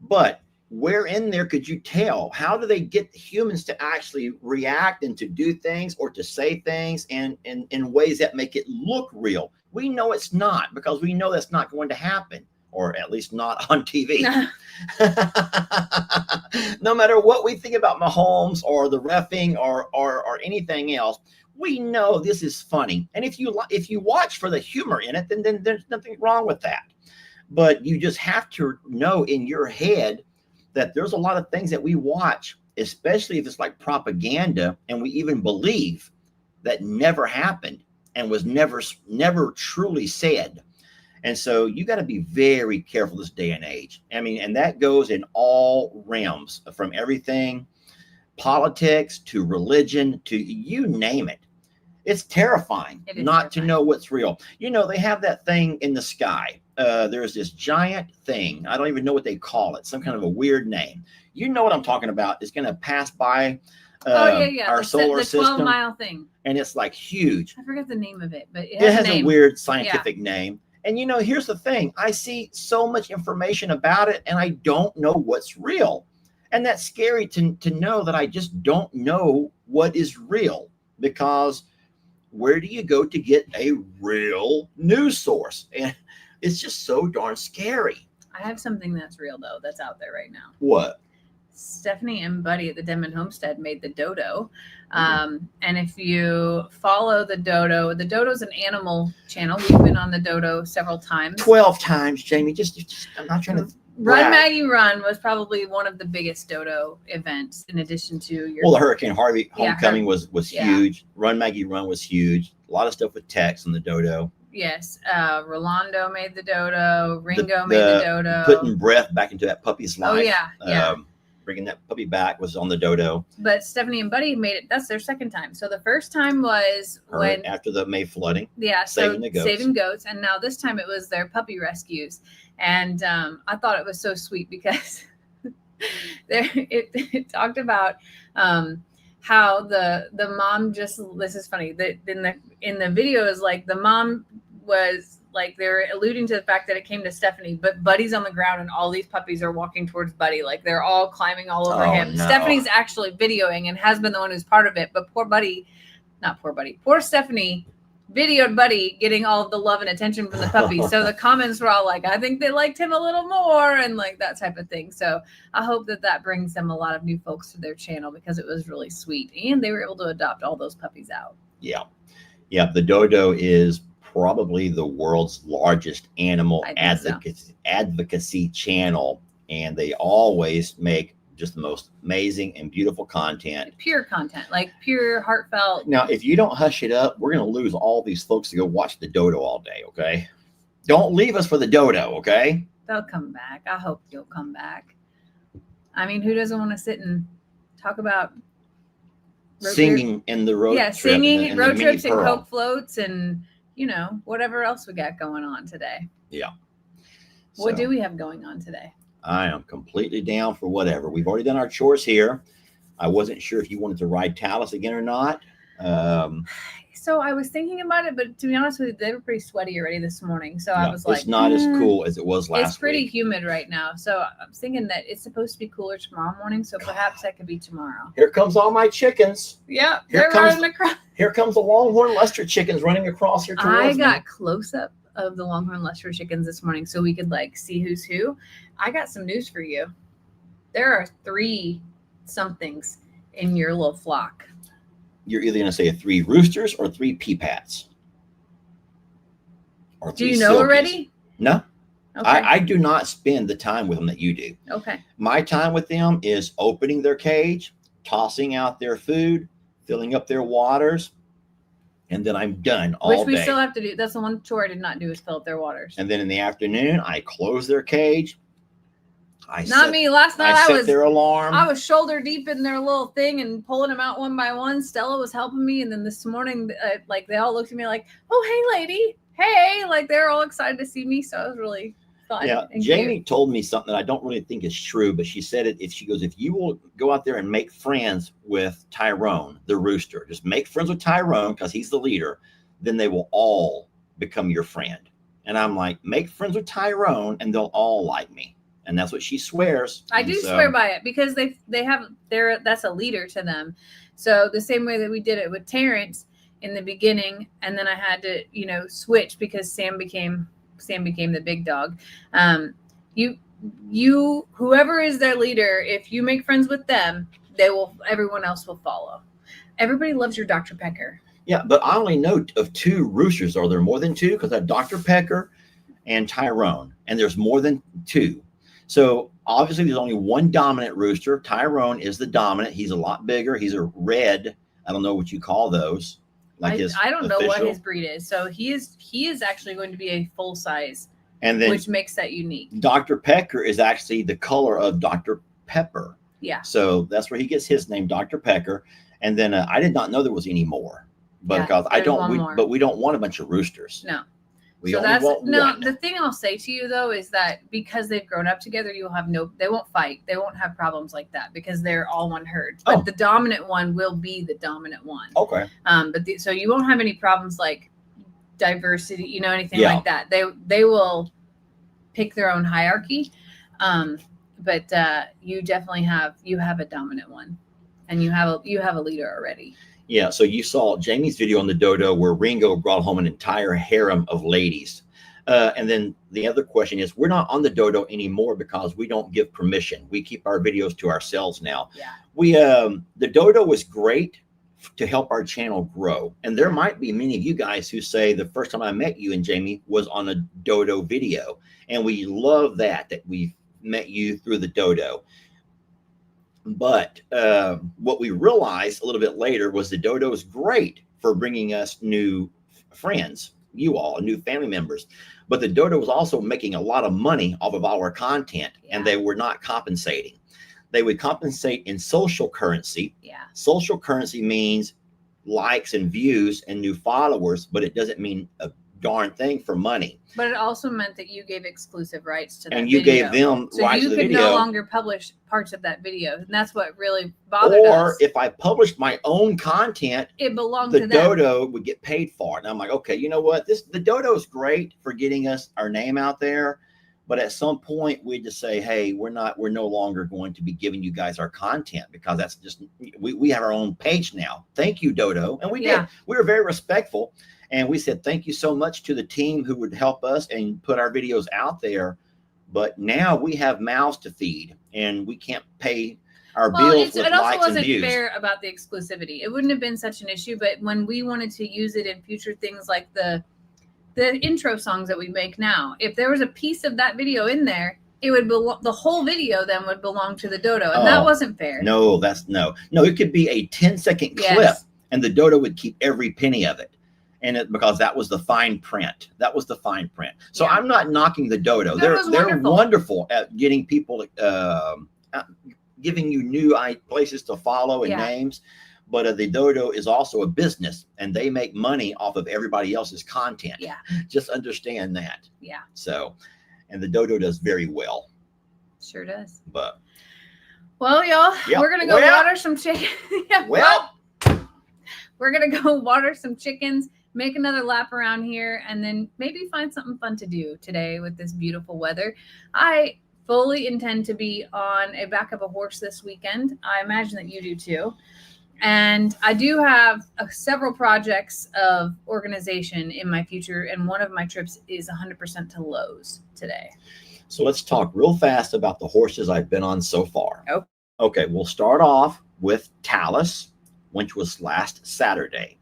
But where in there could you tell? How do they get humans to actually react and to do things or to say things in ways that make it look real? We know it's not, because we know that's not going to happen. Or at least not on TV. No matter what we think about Mahomes or the reffing or anything else, we know this is funny. And if you watch for the humor in it, then there's nothing wrong with that. But you just have to know in your head that there's a lot of things that we watch, especially if it's like propaganda, and we even believe that never happened and was never truly said. And so you got to be very careful this day and age. I mean, and that goes in all realms, from everything, politics to religion to you name it. It's terrifying not to know what's real. You know, they have that thing in the sky. There's this giant thing. I don't even know what they call it. Some kind of a weird name. You know what I'm talking about. It's going to pass by our solar system. The 12-mile thing. And it's like huge. I forget the name of it, but it has a weird scientific name. And, you know, here's the thing. I see so much information about it, and I don't know what's real. And that's scary to know that I just don't know what is real, because where do you go to get a real news source? And it's just so darn scary. I have something that's real, though, that's out there right now. What? Stephanie and Buddy at the Denman Homestead made the dodo. And if you follow the dodo's an animal channel. We've been on the dodo several times. 12 times, Jamie. Just I'm not trying to. Run Maggie Run was probably one of the biggest dodo events, in addition to your. Well, the Hurricane Harvey homecoming was huge. Run Maggie Run was huge. A lot of stuff with Tex on the dodo. Yes, Rolando made the dodo. Ringo made the dodo. Putting breath back into that puppy's life. Oh yeah. Bringing that puppy back was on the dodo. But Stephanie and Buddy made it. That's their second time. So the first time was when after the May flooding. Yeah, saving the goats. Saving goats, and now this time it was their puppy rescues, and I thought it was so sweet because it talked about how the mom just. This is funny. That in the video is like the mom was. Like they're alluding to the fact that it came to Stephanie, but Buddy's on the ground and all these puppies are walking towards Buddy. Like they're all climbing all over him. No. Stephanie's actually videoing and has been the one who's part of it. But poor Stephanie videoed Buddy getting all of the love and attention from the puppies. So the comments were all like, I think they liked him a little more and like that type of thing. So I hope that brings them a lot of new folks to their channel because it was really sweet. And they were able to adopt all those puppies out. Yeah. Yeah. The dodo is probably the world's largest animal advocacy channel, and they always make just the most amazing and beautiful content. Pure content, like pure heartfelt. Now, if you don't hush it up, we're going to lose all these folks to go watch the dodo all day, okay? Don't leave us for the dodo, okay? They'll come back. I hope you'll come back. I mean, who doesn't want to sit and talk about singing in the road trip? Singing, road trips and Coke floats and you know, whatever else we got going on today. Yeah. What do we have going on today? I am completely down for whatever. We've already done our chores here. I wasn't sure if you wanted to ride Talus again or not. So I was thinking about it, but to be honest with you, they were pretty sweaty already this morning. So I was like, it's not as cool as it was last week. It's pretty humid right now. So I'm thinking that it's supposed to be cooler tomorrow morning. So perhaps that could be tomorrow. Here comes all my chickens. Yeah, they're running across. Here comes the Longhorn Lester chickens running across here towards me. I got close up of the Longhorn Lester chickens this morning so we could like see who's who. I got some news for you. There are 3 somethings in your little flock. You're either going to say 3 roosters or 3 peapats. Or 3 do you know silkies. Already? No. Okay. I do not spend the time with them that you do. Okay. My time with them is opening their cage, tossing out their food, filling up their waters, and then I'm done all day. Which we still have to do. That's the one chore I did not do is fill up their waters. And then in the afternoon, I close their cage. Last night I was their alarm. I was shoulder deep in their little thing and pulling them out one by one. Stella was helping me, and then this morning, like they all looked at me like, "Oh, hey, lady, hey, like they're all excited to see me. So it was really fun. Yeah, and Jamie cute. told me something that I don't really think is true, but she said it. If she goes, if you will go out there and make friends with Tyrone, the rooster, just make friends with Tyrone because he's the leader, then they will all become your friend. And I'm like, make friends with Tyrone, and they'll all like me. And that's what she swears. I And do so- swear by it because that's a leader to them. So the same way that we did it with Terrence in the beginning, and then I had to, switch because Sam became the big dog. You whoever is their leader, if you make friends with them, everyone else will follow. Everybody loves your Dr. Pecker. Yeah, but I only know of 2 roosters. Are there more than 2? Because I have Dr. Pecker and Tyrone, and there's more than 2. So obviously there's only one dominant rooster. Tyrone is the dominant. He's a lot bigger. He's a red. I don't know what you call those. I don't know what his breed is. So he is actually going to be a full size, and then which makes that unique. Dr. Pecker is actually the color of Dr. Pepper. Yeah. So that's where he gets his name, Dr. Pecker. And then I did not know there was any more, but Yeah, because there's one more. but we don't want a bunch of roosters. No. We So only want one. the thing I'll say to you though is that because they've grown up together, they won't fight. They won't have problems like that because they're all one herd. But the dominant one will be the dominant one. Okay. So you won't have any problems like diversity, anything Yeah. like that. They will pick their own hierarchy. But you definitely have a dominant one, and you have a leader already. Yeah, so you saw Jamie's video on the dodo where Ringo brought home an entire harem of ladies. And then the other question is, we're not on the dodo anymore because we don't give permission. We keep our videos to ourselves now. Yeah. We the dodo was great to help our channel grow. And there might be many of you guys who say the first time I met you and Jamie was on a dodo video. And we love that we met you through the dodo. But what we realized a little bit later was the dodo is great for bringing us new friends, you all, new family members. But the dodo was also making a lot of money off of our content, and they were not compensating. They would compensate in social currency. Yeah. Social currency means likes and views and new followers, but it doesn't mean a darn thing for money. But it also meant that you gave exclusive rights to that And you video. gave them so rights you to the could video. no longer publish parts of that video, and that's what really bothered Or us. if I published my own content, It belonged the to them. dodo would get paid for it. And I'm like, okay, you know what? The dodo is great for getting us our name out there. But at some point we just say, hey, we're no longer going to be giving you guys our content because that's just, we have our own page now. Thank you, dodo. And we did. We were very respectful. And we said, thank you so much to the team who would help us and put our videos out there. But now we have mouths to feed and we can't pay our bills with it also likes and wasn't views. fair about the exclusivity. It wouldn't have been such an issue, but when we wanted to use it in future things like the intro songs that we make now, if there was a piece of that video in there, it would belong, the whole video then would belong to the dodo, and that wasn't fair. No, it could be a 10-second clip and the dodo would keep every penny of it. And because that was the fine print. So I'm not knocking the dodo. They're wonderful at getting people, giving you new places to follow and names. But the dodo is also a business, and they make money off of everybody else's content. Yeah. Just understand that. Yeah. So, and the dodo does very well. Sure does. But well, y'all, we're gonna go water some chicken. We're gonna go water some chickens, make another lap around here, and then maybe find something fun to do today with this beautiful weather. I fully intend to be on a back of a horse this weekend. I imagine that you do too. And I do have several projects of organization in my future, and one of my trips is 100% to Lowe's today. So let's talk real fast about the horses I've been on so far. Okay, we'll start off with Talus, which was last Saturday.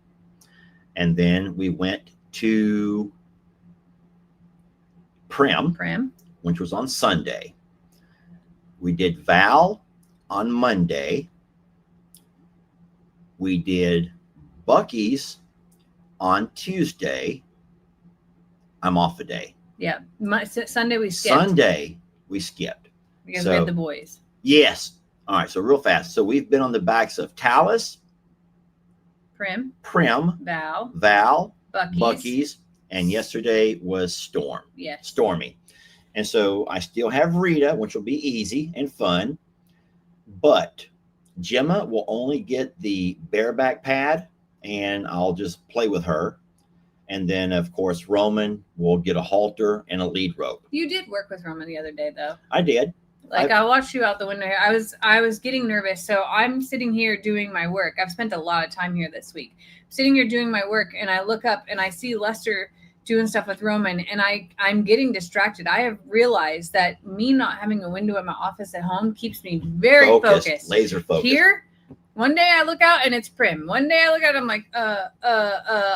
And then we went to Prim, which was on Sunday. We did Val on Monday. We did Bucky's on Tuesday. I'm off a day. Yeah. Sunday we skipped. Because we had the boys. Yes. All right. So real fast. So we've been on the backs of Talus, Prim, Val, Bucky's, and yesterday was Yes. stormy. And so I still have Rita, which will be easy and fun, but Gemma will only get the bareback pad, and I'll just play with her. And then, of course, Roman will get a halter and a lead rope. You did work with Roman the other day, though. I did. Like I watched you out the window here. I was getting nervous. So I'm sitting here doing my work. I've spent a lot of time here this week. Sitting here doing my work, and I look up and I see Lester doing stuff with Roman, and I'm getting distracted. I have realized that me not having a window in my office at home keeps me very focused. Laser focused. Here, one day I look out and it's Prim. One day I look out, I'm like,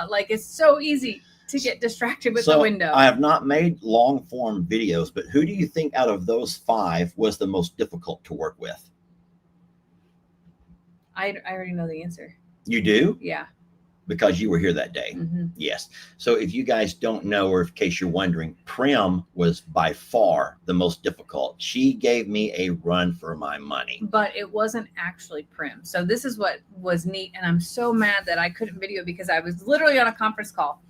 like it's so easy to get distracted with the window. I have not made long form videos, but who do you think out of those 5 was the most difficult to work with? I already know the answer. You do? Yeah. Because you were here that day. Mm-hmm. Yes. So if you guys don't know, or in case you're wondering, Prim was by far the most difficult. She gave me a run for my money. But it wasn't actually Prim. So this is what was neat. And I'm so mad that I couldn't video because I was literally on a conference call.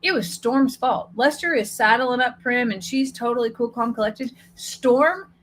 It was Storm's fault. Lester is saddling up Prim, and she's totally cool, calm, collected. Storm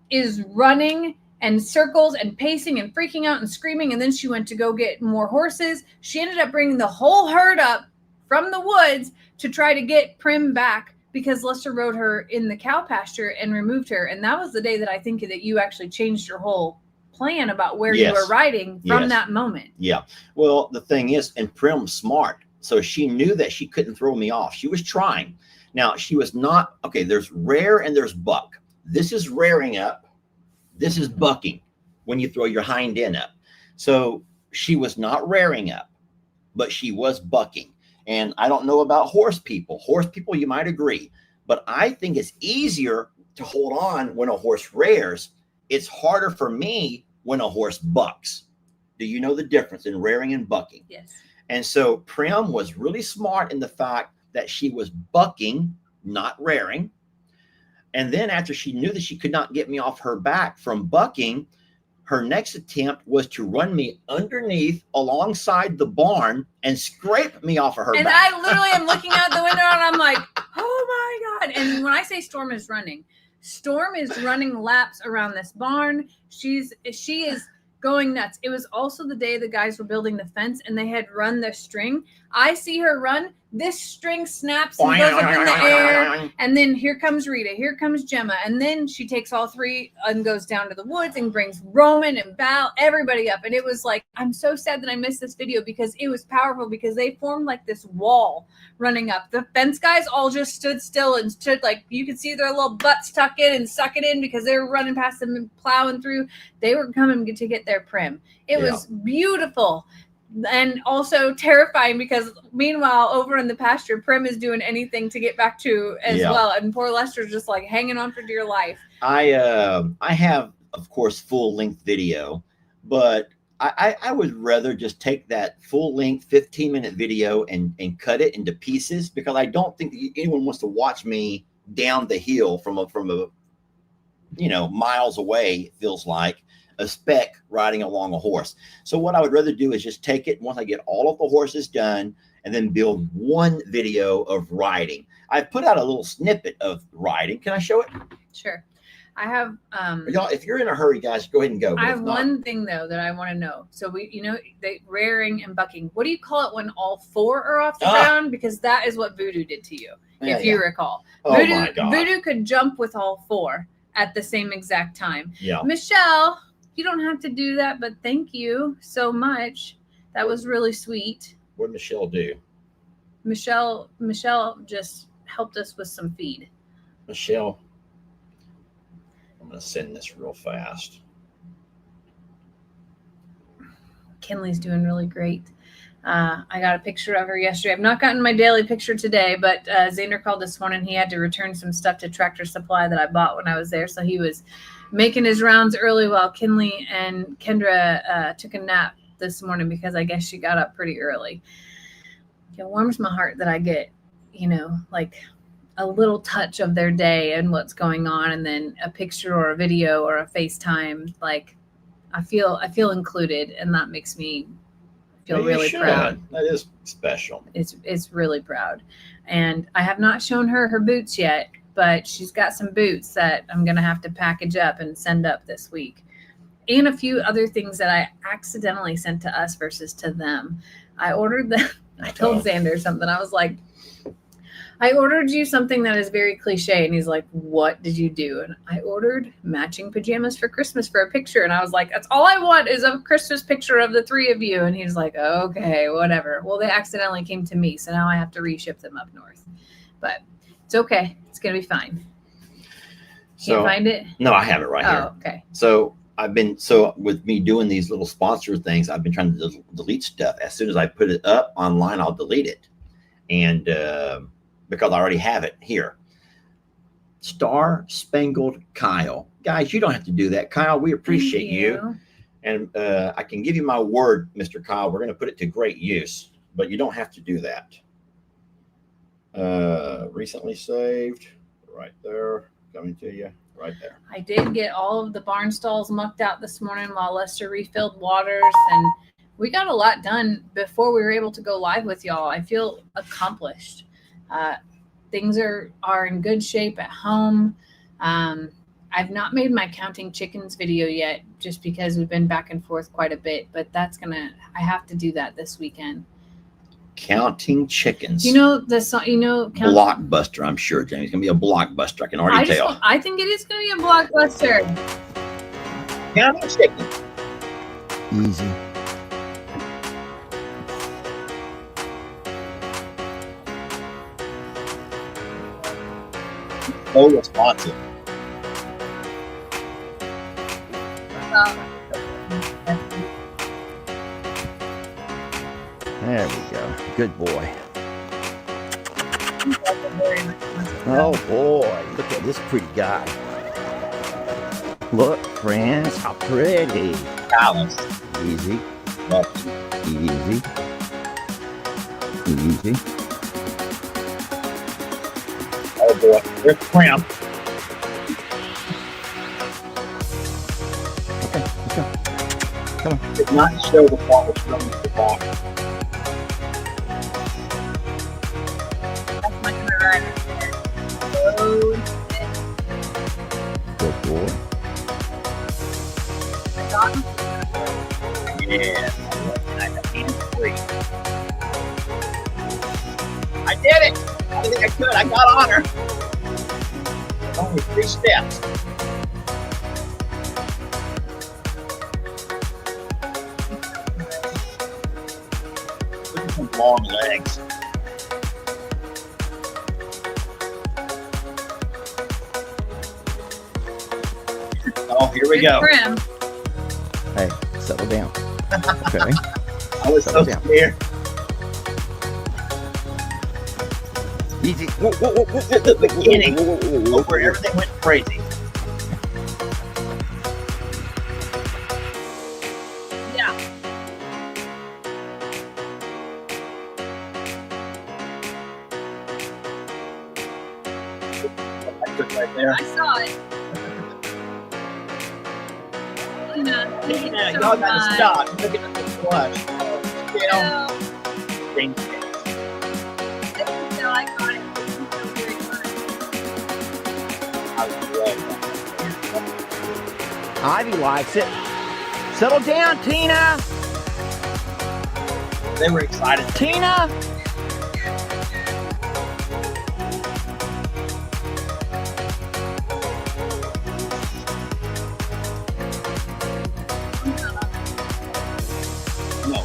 is running and circles and pacing and freaking out and screaming. And then she went to go get more horses. She ended up bringing the whole herd up from the woods to try to get Prim back because Lester rode her in the cow pasture and removed her. And that was the day that I think that you actually changed your whole plan about where you were riding from that moment. Yeah. Well, the thing is, and Prim's smart. So she knew that she couldn't throw me off. She was trying. Now, she was not, okay, there's rear and there's buck. This is rearing up. This is bucking when you throw your hind end up. So she was not rearing up, but she was bucking. And I don't know about horse people. Horse people, you might agree. But I think it's easier to hold on when a horse rears. It's harder for me when a horse bucks. Do you know the difference in rearing and bucking? Yes. And so Prim was really smart in the fact that she was bucking, not rearing. And then after she knew that she could not get me off her back from bucking, her next attempt was to run me underneath alongside the barn and scrape me off of her back. And I literally am looking out the window and I'm like, oh my God. And when I say Storm is running laps around this barn. She is going nuts. It was also the day the guys were building the fence and they had run the string. I see her run. This string snaps and goes up in the air. And then here comes Rita. Here comes Gemma. And then she takes all 3 and goes down to the woods and brings Roman and Val, everybody up. And it was like, I'm so sad that I missed this video because it was powerful because they formed like this wall running up. The fence guys all just stood still and stood like, you could see their little butts tuck in and suck it in because they were running past them and plowing through. They were coming to get their Prim. It was beautiful. And also terrifying because meanwhile over in the pasture Prim is doing anything to get back to as well, and poor Lester's just like hanging on for dear life. I have of course full-length video, but I would rather just take that full-length 15-minute video and cut it into pieces because I don't think that anyone wants to watch me down the hill from a miles away, it feels like, a spec riding along a horse. So what I would rather do is just take it once I get all of the horses done and then build one video of riding. I've put out a little snippet of riding. Can I show it? Sure. I have y'all, if you're in a hurry, guys, go ahead and go. I have one thing though that I want to know. So the rearing and bucking. What do you call it when all 4 are off the ground? Because that is what Voodoo did to you, if you recall. Oh my God. Voodoo could jump with all 4 at the same exact time. Yeah. Michelle, you don't have to do that, but thank you so much. That was really sweet. What did Michelle do? Michelle just helped us with some feed. Michelle, I'm going to send this real fast. Kinley's doing really great. I got a picture of her yesterday. I've not gotten my daily picture today, but Xander called this morning. He had to return some stuff to Tractor Supply that I bought when I was there. So he was making his rounds early while Kinley and Kendra took a nap this morning because I guess she got up pretty early. It warms my heart that I get, like a little touch of their day and what's going on, and then a picture or a video or a FaceTime. Like I feel included, and that makes me feel You really should. proud. That is special. It's really proud. And I have not shown her boots yet, but she's got some boots that I'm going to have to package up and send up this week. And a few other things that I accidentally sent to us versus to them. I ordered them. I told Xander something. I was like, I ordered you something that is very cliche. And he's like, what did you do? And I ordered matching pajamas for Christmas for a picture. And I was like, that's all I want is a Christmas picture of the three of you. And he's like, okay, whatever. Well, they accidentally came to me. So now I have to reship them up north. But it's okay. It's going to be fine. Can't find it? No, I have it right here. Oh, okay. So with me doing these little sponsor things, I've been trying to delete stuff. As soon as I put it up online, I'll delete it. And because I already have it here. Star Spangled Kyle. Guys, you don't have to do that. Kyle, we appreciate you. And I can give you my word, Mr. Kyle. We're going to put it to great use, but you don't have to do that. Recently saved. Right there. Coming to you. Right there. I did get all of the barn stalls mucked out this morning while Lester refilled waters, and we got a lot done before we were able to go live with y'all. I feel accomplished. Things are in good shape at home. I've not made my counting chickens video yet just because we've been back and forth quite a bit, but I have to do that this weekend. Counting chickens. You know the song, Blockbuster, I'm sure, Jamie. It's going to be a blockbuster. I can already tell. I think it is going to be a blockbuster. Counting chickens. Easy. So responsive. There we go. Good boy. Oh boy, look at this pretty guy. Look, friends, how pretty. Alice. Easy. Easy. Easy. Oh boy, there's Prim. Okay, let's go. Come on. Did not show the ball was running to the ball. That's my run. Good boy. I got him. Yeah. I did it. I didn't think I could. I got on her. Only 3 steps. Look at some long legs. Oh, here we go. Prim. Hey, settle down. Okay. I was so Settle down. scared. Easy. Whoa, whoa, whoa, whoa, At the beginning, whoa, whoa, whoa, whoa, where everything went crazy. Yeah. I took right there. I saw it. Yeah, y'all gotta stop. You're looking at the flush. You know, things. I got it. So very fun. I love Ivy likes it. Settle down, Tina. that. They were excited. Tina. No.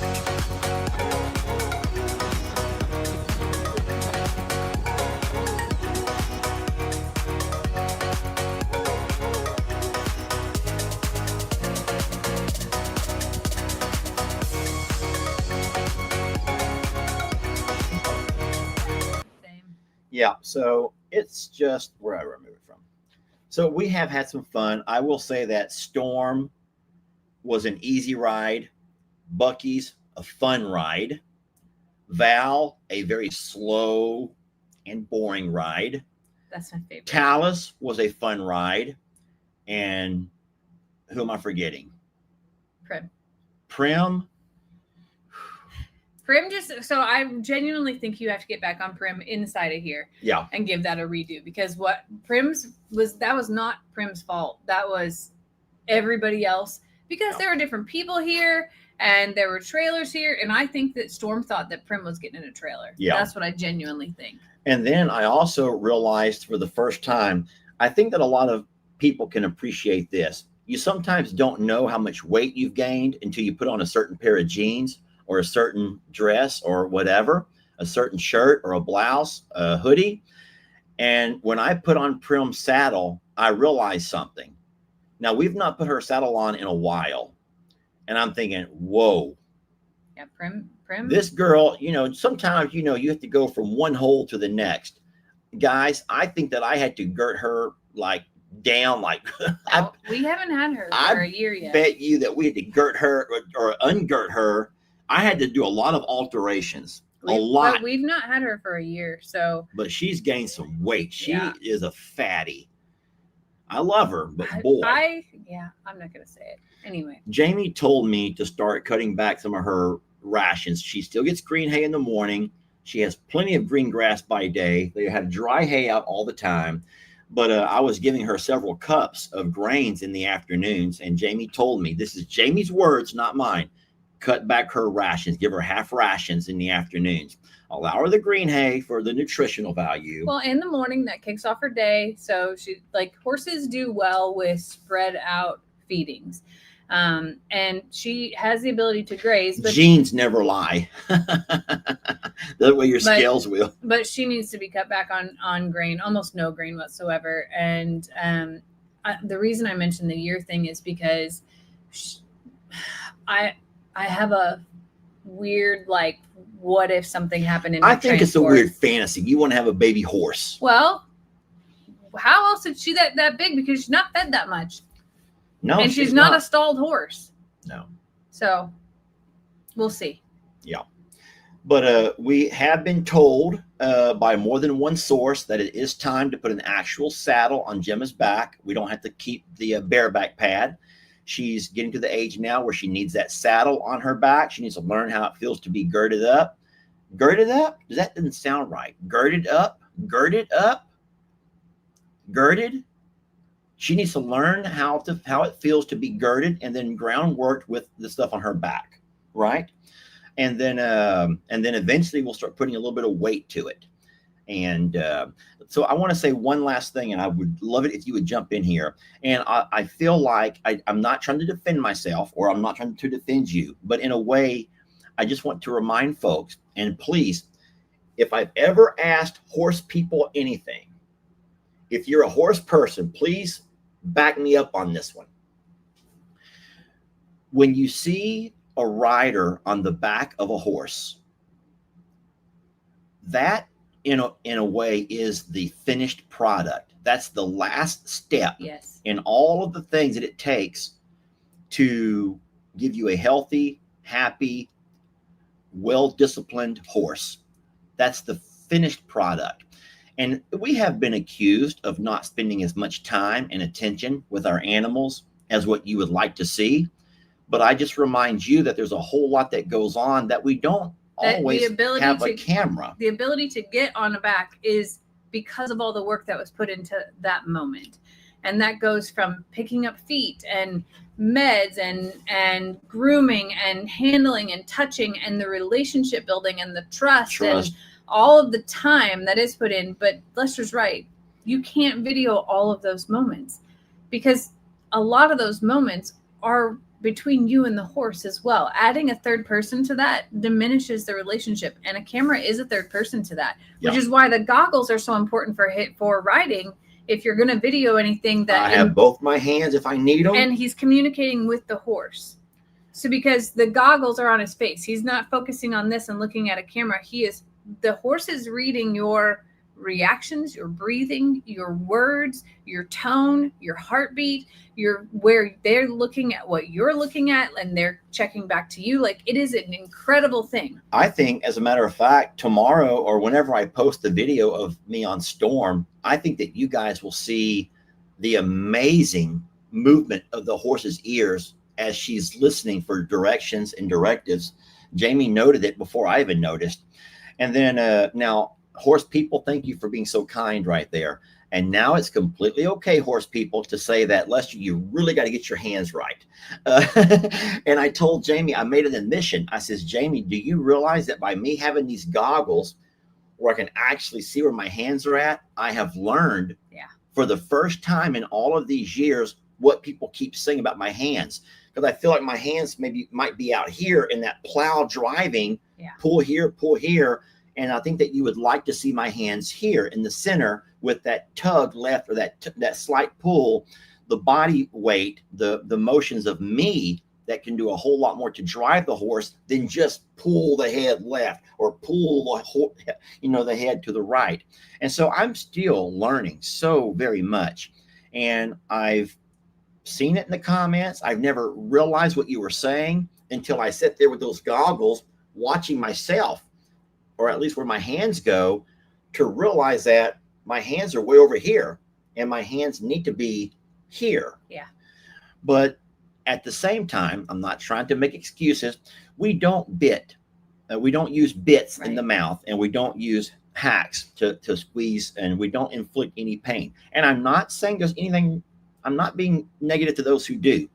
Yeah, so it's just wherever I move it from. So we have had some fun. I will say that Storm was an easy ride. Bucky's a fun ride. Val, a very slow and boring ride. That's my favorite. Talus was a fun ride. And who am I forgetting? Prim. Prim. Prim so I genuinely think you have to get back on Prim inside of here. Yeah. And give that a redo, because what that was not Prim's fault. That was everybody else, because there were different people here and there were trailers here. And I think that Storm thought that Prim was getting in a trailer. Yeah. That's what I genuinely think. And then I also realized for the first time, I think that a lot of people can appreciate this. You sometimes don't know how much weight you've gained until you put on a certain pair of jeans or a certain dress or whatever, a certain shirt or a blouse, a hoodie. And when I put on Prim's saddle, I realized something. Now, we've not put her saddle on in a while. And I'm thinking, whoa. Yeah, Prim. This girl, sometimes, you have to go from one hole to the next. Guys, I think that I had to girt her down. We haven't had her for a year yet. I bet you that we had to girt her or ungirt her. I had to do a lot of alterations. A lot. But we've not had her for a year, so. But she's gained some weight. She is a fatty. I love her, but boy. I'm not going to say it. Anyway. Jamie told me to start cutting back some of her rations. She still gets green hay in the morning. She has plenty of green grass by day. They have dry hay out all the time. But I was giving her several cups of grains in the afternoons. And Jamie told me, this is Jamie's words, not mine. Cut back her rations, give her half rations in the afternoons. Allow her the green hay for the nutritional value. Well, in the morning, that kicks off her day. So horses do well with spread out feedings. And she has the ability to graze. But genes never lie. That way your scales will. But she needs to be cut back on grain, almost no grain whatsoever. And the reason I mentioned the year thing is because I have a weird, what if something happened in I think it's a weird fantasy. You want to have a baby horse. Well, how else is she that big? Because she's not fed that much. No, and she's not a stalled horse. No. So we'll see. Yeah. But we have been told by more than one source that it is time to put an actual saddle on Gemma's back. We don't have to keep the bareback pad. She's getting to the age now where she needs that saddle on her back. She needs to learn how it feels to be girded up. Girded up? That doesn't sound right. Girded up? Girded up? Girded? She needs to learn how it feels to be girded and then groundworked with the stuff on her back, right? And then eventually we'll start putting a little bit of weight to it. And so I want to say one last thing, and I would love it if you would jump in here. And I feel like I'm not trying to defend myself, or I'm not trying to defend you, but in a way, I just want to remind folks, and please, if I've ever asked horse people anything, if you're a horse person, please back me up on this one. When you see a rider on the back of a horse, that in a way is the finished product. That's the last step in all of the things that it takes to give you a healthy, happy, well-disciplined horse. That's the finished product. And we have been accused of not spending as much time and attention with our animals as what you would like to see. But I just remind you that there's a whole lot that goes on that we don't always have a camera. The ability to get on a back is because of all the work that was put into that moment. And that goes from picking up feet and meds and grooming and handling and touching and the relationship building and the trust. And all of the time that is put in. But Lester's right. You can't video all of those moments because a lot of those moments are between you and the horse as well. Adding a third person to that diminishes the relationship, and a camera is a third person to that, which is why the goggles are so important for riding. If you're going to video anything that I have both my hands if I need them, and he's communicating with the horse. So because the goggles are on his face, he's not focusing on this and looking at a camera. The horse is reading your reactions, your breathing, your words, your tone, your heartbeat, where they're looking at what you're looking at, and they're checking back to you. It is an incredible thing. I think, as a matter of fact, tomorrow or whenever I post the video of me on Storm, I think that you guys will see the amazing movement of the horse's ears as she's listening for directions and directives. Jamie noted it before I even noticed. And then now, horse people, thank you for being so kind right there. And now it's completely okay, horse people, to say that, Lester, you really got to get your hands right. And I told Jamie, I made an admission. I says, Jamie, do you realize that by me having these goggles where I can actually see where my hands are at, I have learned for the first time in all of these years what people keep saying about my hands. Because I feel like my hands might be out here in that plow driving, pull here. And I think that you would like to see my hands here in the center with that tug left, or that slight pull, the body weight, the motions of me that can do a whole lot more to drive the horse than just pull the head left or pull the head to the right. And so I'm still learning so very much. And I've seen it in the comments. I've never realized what you were saying until I sit there with those goggles watching myself, or at least where my hands go, to realize that my hands are way over here and my hands need to be here. Yeah. But at the same time, I'm not trying to make excuses. We don't bit. We don't use bits in the mouth, and we don't use hacks to squeeze, and we don't inflict any pain. And I'm not saying there's anything, I'm not being negative to those who do.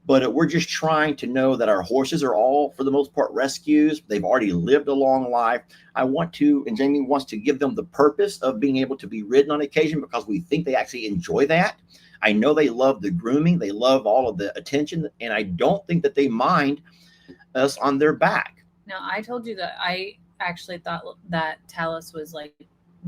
But we're just trying to know that our horses are all, for the most part, rescues. They've already lived a long life. I want to, and Jamie wants to give them the purpose of being able to be ridden on occasion, because we think they actually enjoy that. I know they love the grooming. They love all of the attention. And I don't think that they mind us on their back. Now, I told you that I actually thought that Talus was like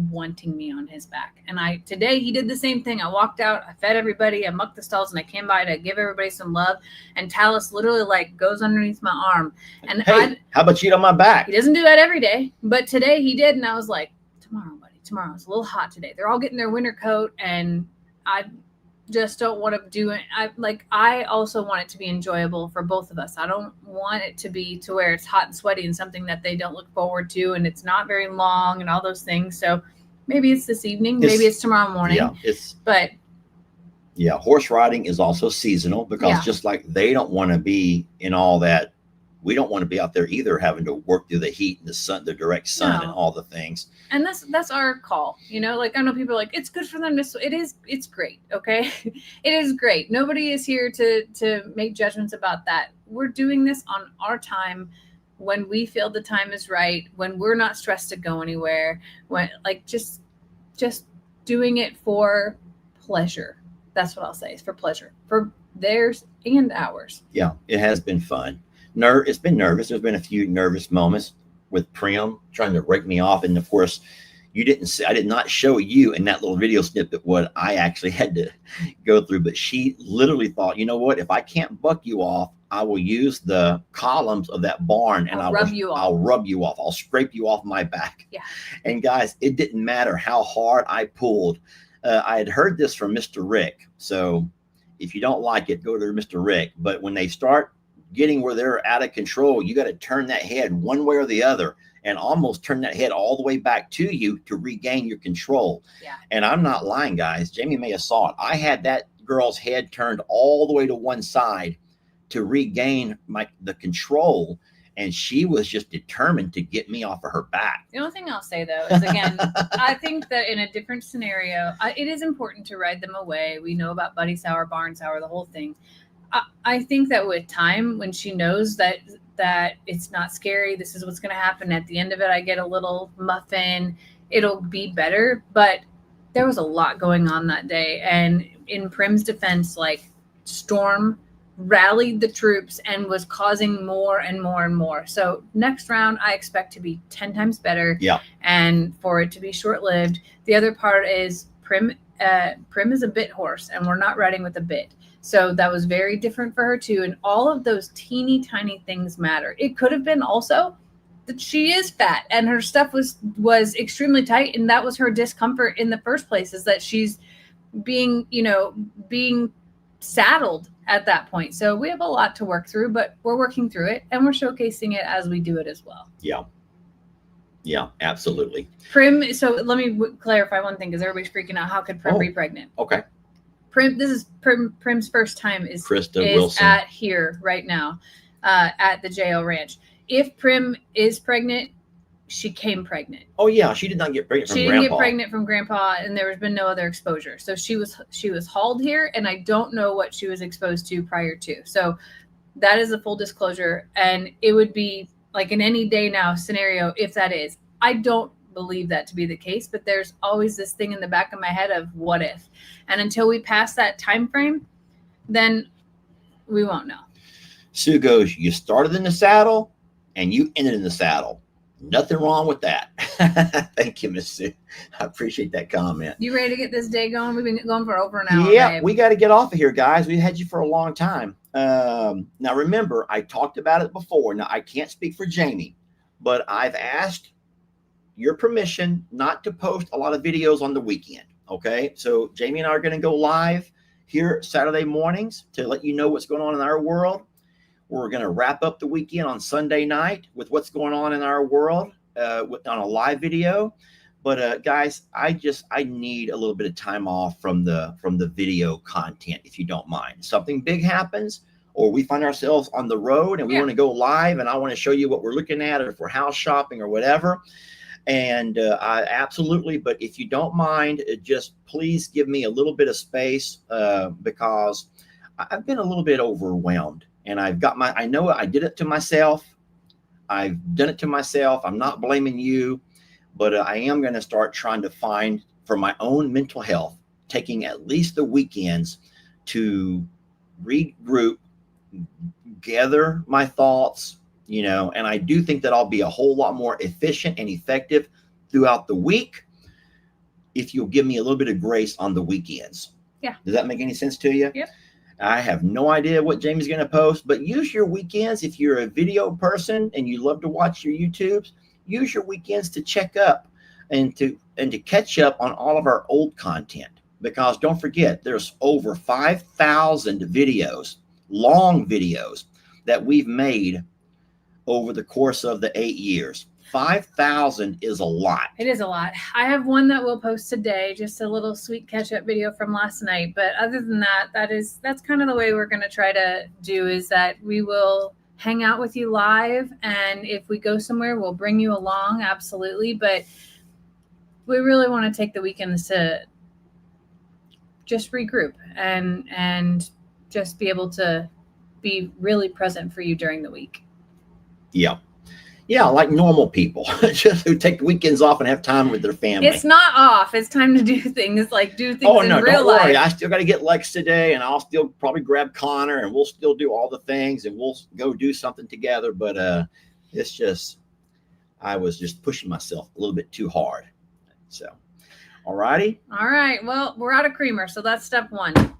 wanting me on his back. And today he did the same thing. I walked out, I fed everybody, I mucked the stalls, and I came by to give everybody some love. And Talus literally like goes underneath my arm. And hey, how about you on my back? He doesn't do that every day, but today he did. And I was like, tomorrow, buddy, tomorrow. It's a little hot today. They're all getting their winter coat, and I just don't want to do it. I also want it to be enjoyable for both of us. I don't want it to be to where it's hot and sweaty and something that they don't look forward to, and it's not very long and all those things. So maybe it's this evening, maybe it's tomorrow morning. Yeah, horse riding is also seasonal, because just like they don't want to be in all that, we don't want to be out there either, having to work through the heat and the sun, the direct sun, and all the things. And that's our call, like I know people are like, it's good for them to, it's great. Okay. It is great. Nobody is here to make judgments about that. We're doing this on our time, when we feel the time is right, when we're not stressed to go anywhere, when just doing it for pleasure. That's what I'll say, is for pleasure, for theirs and ours. Yeah, it has been fun. It's been nervous. There's been a few nervous moments with Prim trying to rake me off. And of course, I did not show you in that little video snippet what I actually had to go through. But she literally thought, you know what, if I can't buck you off, I will use the columns of that barn and I'll rub you off. I'll scrape you off my back. Yeah. And guys, it didn't matter how hard I pulled. I had heard this from Mr. Rick. So if you don't like it, go to Mr. Rick. But when they start getting where they're out of control, you got to turn that head one way or the other, and almost turn that head all the way back to you to regain your control. Yeah. And I'm not lying, guys. Jamie may have saw it. I had that girl's head turned all the way to one side to regain the control, and she was just determined to get me off of her back. The only thing I'll say, though, is, again, I think that in a different scenario, it is important to ride them away. We know about Buddy Sour, Barn Sour, the whole thing. I think that with time, when she knows that it's not scary, this is what's going to happen. At the end of it, I get a little muffin. It'll be better. But there was a lot going on that day. And in Prim's defense, Storm rallied the troops and was causing more and more and more. So next round, I expect to be 10 times better. Yeah. And for it to be short-lived. The other part is Prim is a bit horse, and we're not riding with a bit. So that was very different for her too. And all of those teeny tiny things matter. It could have been also that she is fat and her stuff was extremely tight. And that was her discomfort in the first place, is that she's being saddled at that point. So we have a lot to work through, but we're working through it, and we're showcasing it as we do it as well. Yeah. Yeah, absolutely. Prim. So let me clarify one thing, because everybody's freaking out. How could Prim be pregnant? Okay. This is Prim's first time is Wilson at here right now, at the JL Ranch. if Prim is pregnant, she came pregnant. Oh yeah, she did not get pregnant from She Grandpa. didn't get pregnant from Grandpa, and there has been no other exposure. So she was hauled here, and I don't know what she was exposed to prior to. So that is a full disclosure, and it would be like an any day now scenario if that is. I don't believe that to be the case, but there's always this thing in the back of my head of what if. And until we pass that time frame, then we won't know. Sue goes, you started in the saddle and you ended in the saddle. Nothing wrong with that. Thank you, Miss Sue. I appreciate that comment. You ready to get this day going? We've been going for over an hour. Yeah, babe. we got to get off of here, guys. We had you for a long time. Now, remember, I talked about it before. Now, I can't speak for Jamie, but I've asked your permission not to post a lot of videos on the weekend. Okay, so Jamie and I are going to go live here Saturday mornings to let you know what's going on in our world. We're going to wrap up the weekend on Sunday night with what's going on in our world on a live video. But guys, I need a little bit of time off from the video content, if you don't mind. Something big happens, or we find ourselves on the road and we want to go live, and I want to show you what we're looking at, or if we're house shopping or whatever. And I absolutely, but if you don't mind, just please give me a little bit of space because I've been a little bit overwhelmed. And I know I did it to myself. I've done it to myself. I'm not blaming you, but I am going to start trying to find, for my own mental health, taking at least the weekends to regroup, gather my thoughts, and I do think that I'll be a whole lot more efficient and effective throughout the week if you'll give me a little bit of grace on the weekends. Yeah. Does that make any sense to you? Yep. I have no idea what Jamie's going to post, but use your weekends. If you're a video person and you love to watch your YouTubes, use your weekends to check up and to catch up on all of our old content. Because don't forget, there's over 5,000 videos, long videos, that we've made over the course of the 8 years. 5,000 is a lot. It is a lot. I have one that we'll post today, just a little sweet catch-up video from last night. But other than that, that's kind of the way we're going to try to do, is that we will hang out with you live. And if we go somewhere, we'll bring you along. Absolutely. But we really want to take the weekends to just regroup and just be able to be really present for you during the week. Yeah. Yeah, like normal people, just who take weekends off and have time with their family. It's not off. It's time to do things in real don't life. worry. I still got to get Lex today, and I'll still probably grab Connor, and we'll still do all the things, and we'll go do something together. But it's just, I was just pushing myself a little bit too hard. So, all righty. All right. Well, we're out of creamer, so that's step one.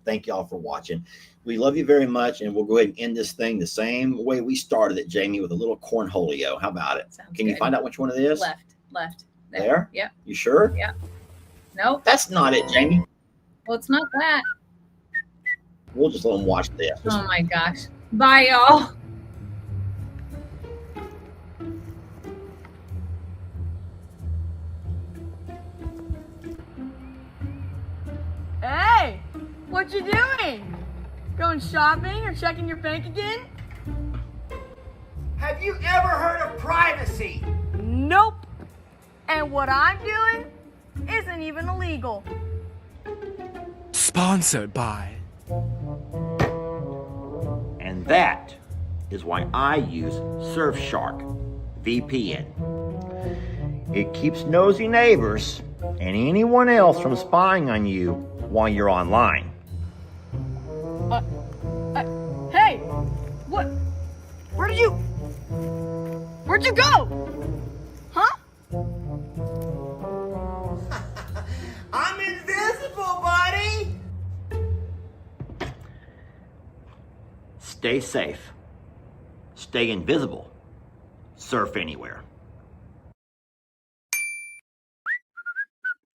Thank y'all for watching. We love you very much, and we'll go ahead and end this thing the same way we started it, Jamie, with a little cornholio. How about it? Sounds Can you good. find out which one it is? Left. There? Yep. You sure? Yep. Nope. That's not it, Jamie. Well, it's not that. We'll just let them watch this. Oh my gosh. Bye, y'all. Hey, what you doing? Going shopping or checking your bank again? Have you ever heard of privacy? Nope. And what I'm doing isn't even illegal. Sponsored by. And that is why I use Surfshark VPN. It keeps nosy neighbors and anyone else from spying on you while you're online. Hey, what? Where'd you go? Huh? I'm invisible, buddy. Stay safe. Stay invisible. Surf anywhere.